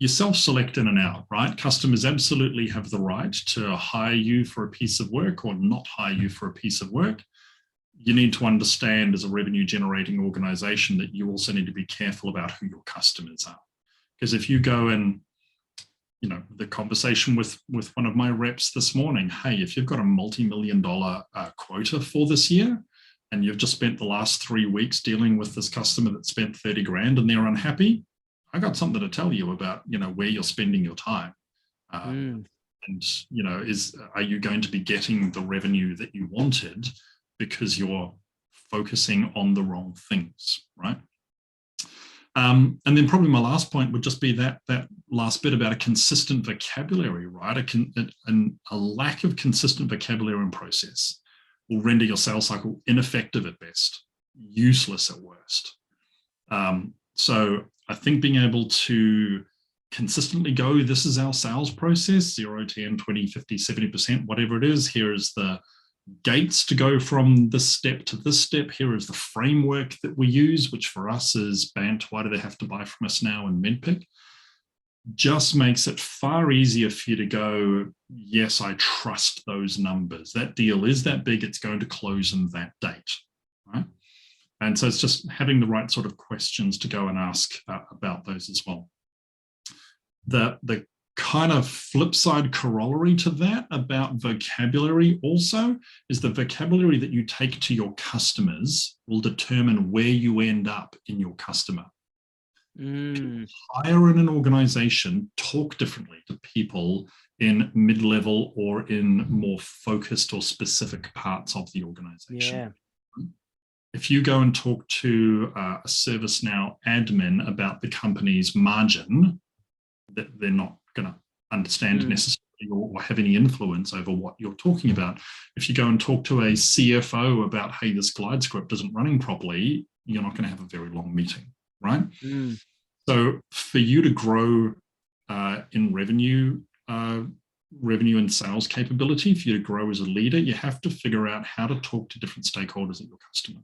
you self-select in and out, right? Customers absolutely have the right to hire you for a piece of work or not hire you for a piece of work. You need to understand as a revenue generating organization that you also need to be careful about who your customers are. Because if you go and, you know, the conversation with one of my reps this morning, hey, if you've got a multi-million-dollar quota for this year and you've just spent the last 3 weeks dealing with this customer that spent 30 grand and they're unhappy, I got something to tell you about, you know, where you're spending your time. And, you know, are you going to be getting the revenue that you wanted because you're focusing on the wrong things, right? And then probably my last point would just be that last bit about a consistent vocabulary, right? A lack of consistent vocabulary and process will render your sales cycle ineffective at best, useless at worst. So I think being able to consistently go, this is our sales process, 0, 10, 20, 50, 70%, whatever it is. Here is the gates to go from this step to this step. Here is the framework that we use, which for us is BANT. Why do they have to buy from us now? And MEDDPICC just makes it far easier for you to go, yes, I trust those numbers. That deal is that big, it's going to close in that date, right? And so it's just having the right sort of questions to go and ask about those as well. The kind of flip side corollary to that about vocabulary also is the vocabulary that you take to your customers will determine where you end up in your customer. Higher in an organization, talk differently to people in mid-level or in more focused or specific parts of the organization. Yeah. If you go and talk to a ServiceNow admin about the company's margin, they're not going to understand necessarily or have any influence over what you're talking about. If you go and talk to a CFO about, hey, this glide script isn't running properly, you're not going to have a very long meeting, right? So for you to grow in revenue and sales capability, for you to grow as a leader, you have to figure out how to talk to different stakeholders at your customer,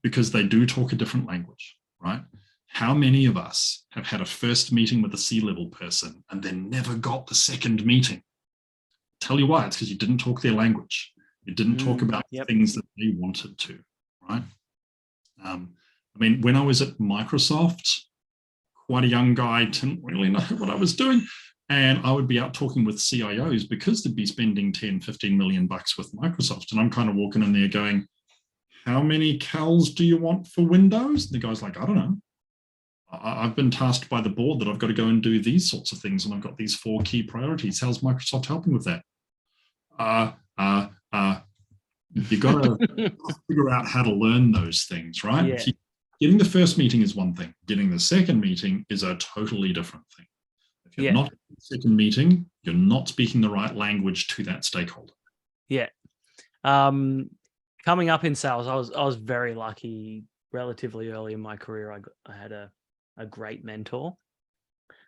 because they do talk a different language, right? How many of us have had a first meeting with a C-level person and then never got the second meeting? Tell you why, it's because you didn't talk their language. You didn't talk about things that they wanted to, right? I mean, when I was at Microsoft, quite a young guy, didn't really know what I was doing. And I would be out talking with CIOs because they'd be spending 10, 15 million bucks with Microsoft. And I'm kind of walking in there going, how many CALs do you want for Windows? And the guy's like, I don't know. I've been tasked by the board that I've got to go and do these sorts of things. And I've got these 4 key priorities. How's Microsoft helping with that? You've got to figure out how to learn those things, right? Yeah. Getting the first meeting is one thing. Getting the second meeting is a totally different thing. If you're not in the second meeting, you're not speaking the right language to that stakeholder. Yeah. Coming up in sales, I was very lucky. Relatively early in my career, I had a great mentor,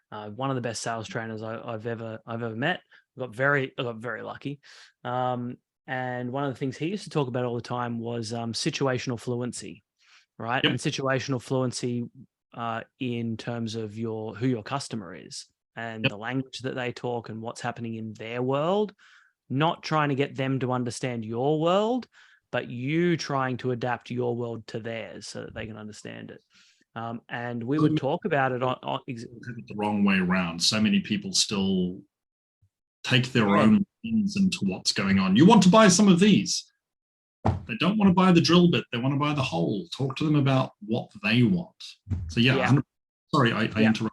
one of the best sales trainers I've ever met. I got very lucky. And one of the things he used to talk about all the time was situational fluency, right? Yep. And situational fluency in terms of who your customer is and the language that they talk and what's happening in their world, not trying to get them to understand your world, but you trying to adapt your world to theirs so that they can understand it. And we would talk about it on the wrong way around. So many people still take their own things into what's going on. You want to buy some of these. They don't want to buy the drill bit. They want to buy the hole. Talk to them about what they want. So yeah. Sorry, I interrupted.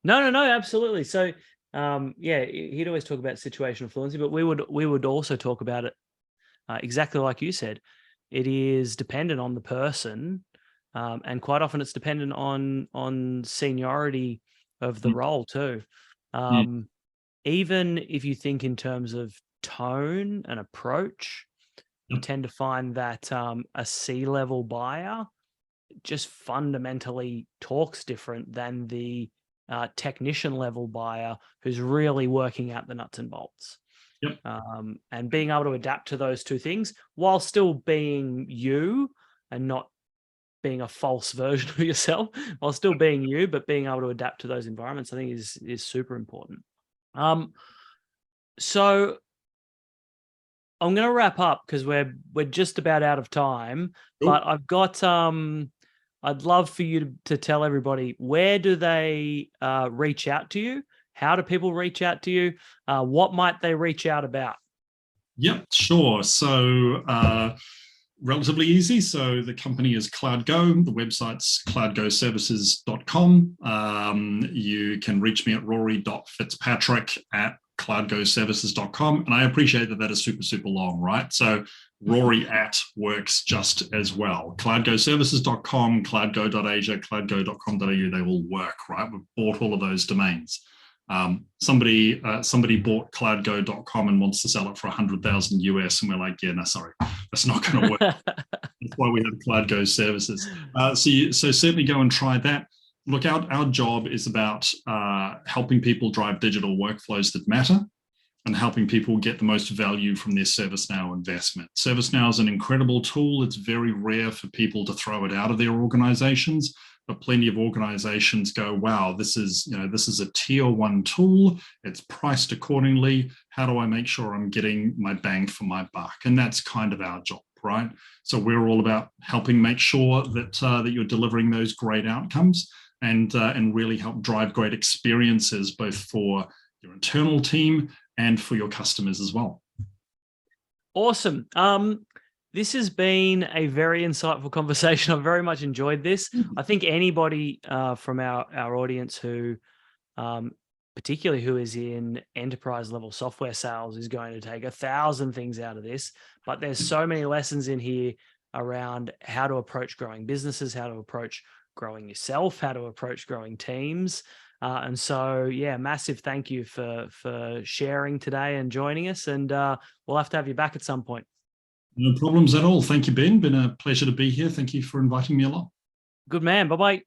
No, absolutely. So he'd always talk about situational fluency, but we would also talk about it exactly like you said. It is dependent on the person, and quite often it's dependent on seniority of the role too. Even if you think in terms of tone and approach, you tend to find that a C-level buyer just fundamentally talks different than the technician level buyer who's really working out the nuts and bolts. Yep. And being able to adapt to those two things while still being you and not being a false version of yourself, while still being you, but being able to adapt to those environments, I think is super important. So I'm going to wrap up because we're just about out of time, but I've got, I'd love for you to tell everybody, where do they reach out to you? How do people reach out to you? What might they reach out about? Yep, sure. So relatively easy. So the company is CloudGo. The website's cloudgoservices.com. You can reach me at rory.fitzpatrick@cloudgoservices.com. And I appreciate that is super, super long, right? So Rory at works just as well. cloudgoservices.com, cloudgo.asia, cloudgo.com.au, they all work, right? We've bought all of those domains. Somebody bought cloudgo.com and wants to sell it for 100,000 US, and we're like, yeah, no, sorry, that's not going to work. That's why we have CloudGo Services. So certainly go and try that. Look, our job is about helping people drive digital workflows that matter and helping people get the most value from their ServiceNow investment. ServiceNow is an incredible tool. It's very rare for people to throw it out of their organizations. But plenty of organizations go, wow, this is a tier 1 tool. It's priced accordingly. How do I make sure I'm getting my bang for my buck? And that's kind of our job, right? So we're all about helping make sure that that you're delivering those great outcomes and really help drive great experiences both for your internal team and for your customers as well. Awesome. This has been a very insightful conversation. I've very much enjoyed this. I think anybody from our audience who, particularly who is in enterprise level software sales, is going to take 1,000 things out of this. But there's so many lessons in here around how to approach growing businesses, how to approach growing yourself, how to approach growing teams. And so, yeah, massive thank you for sharing today and joining us. And we'll have to have you back at some point. No problems at all. Thank you, Ben. Been a pleasure to be here. Thank you for inviting me along. Good man. Bye-bye.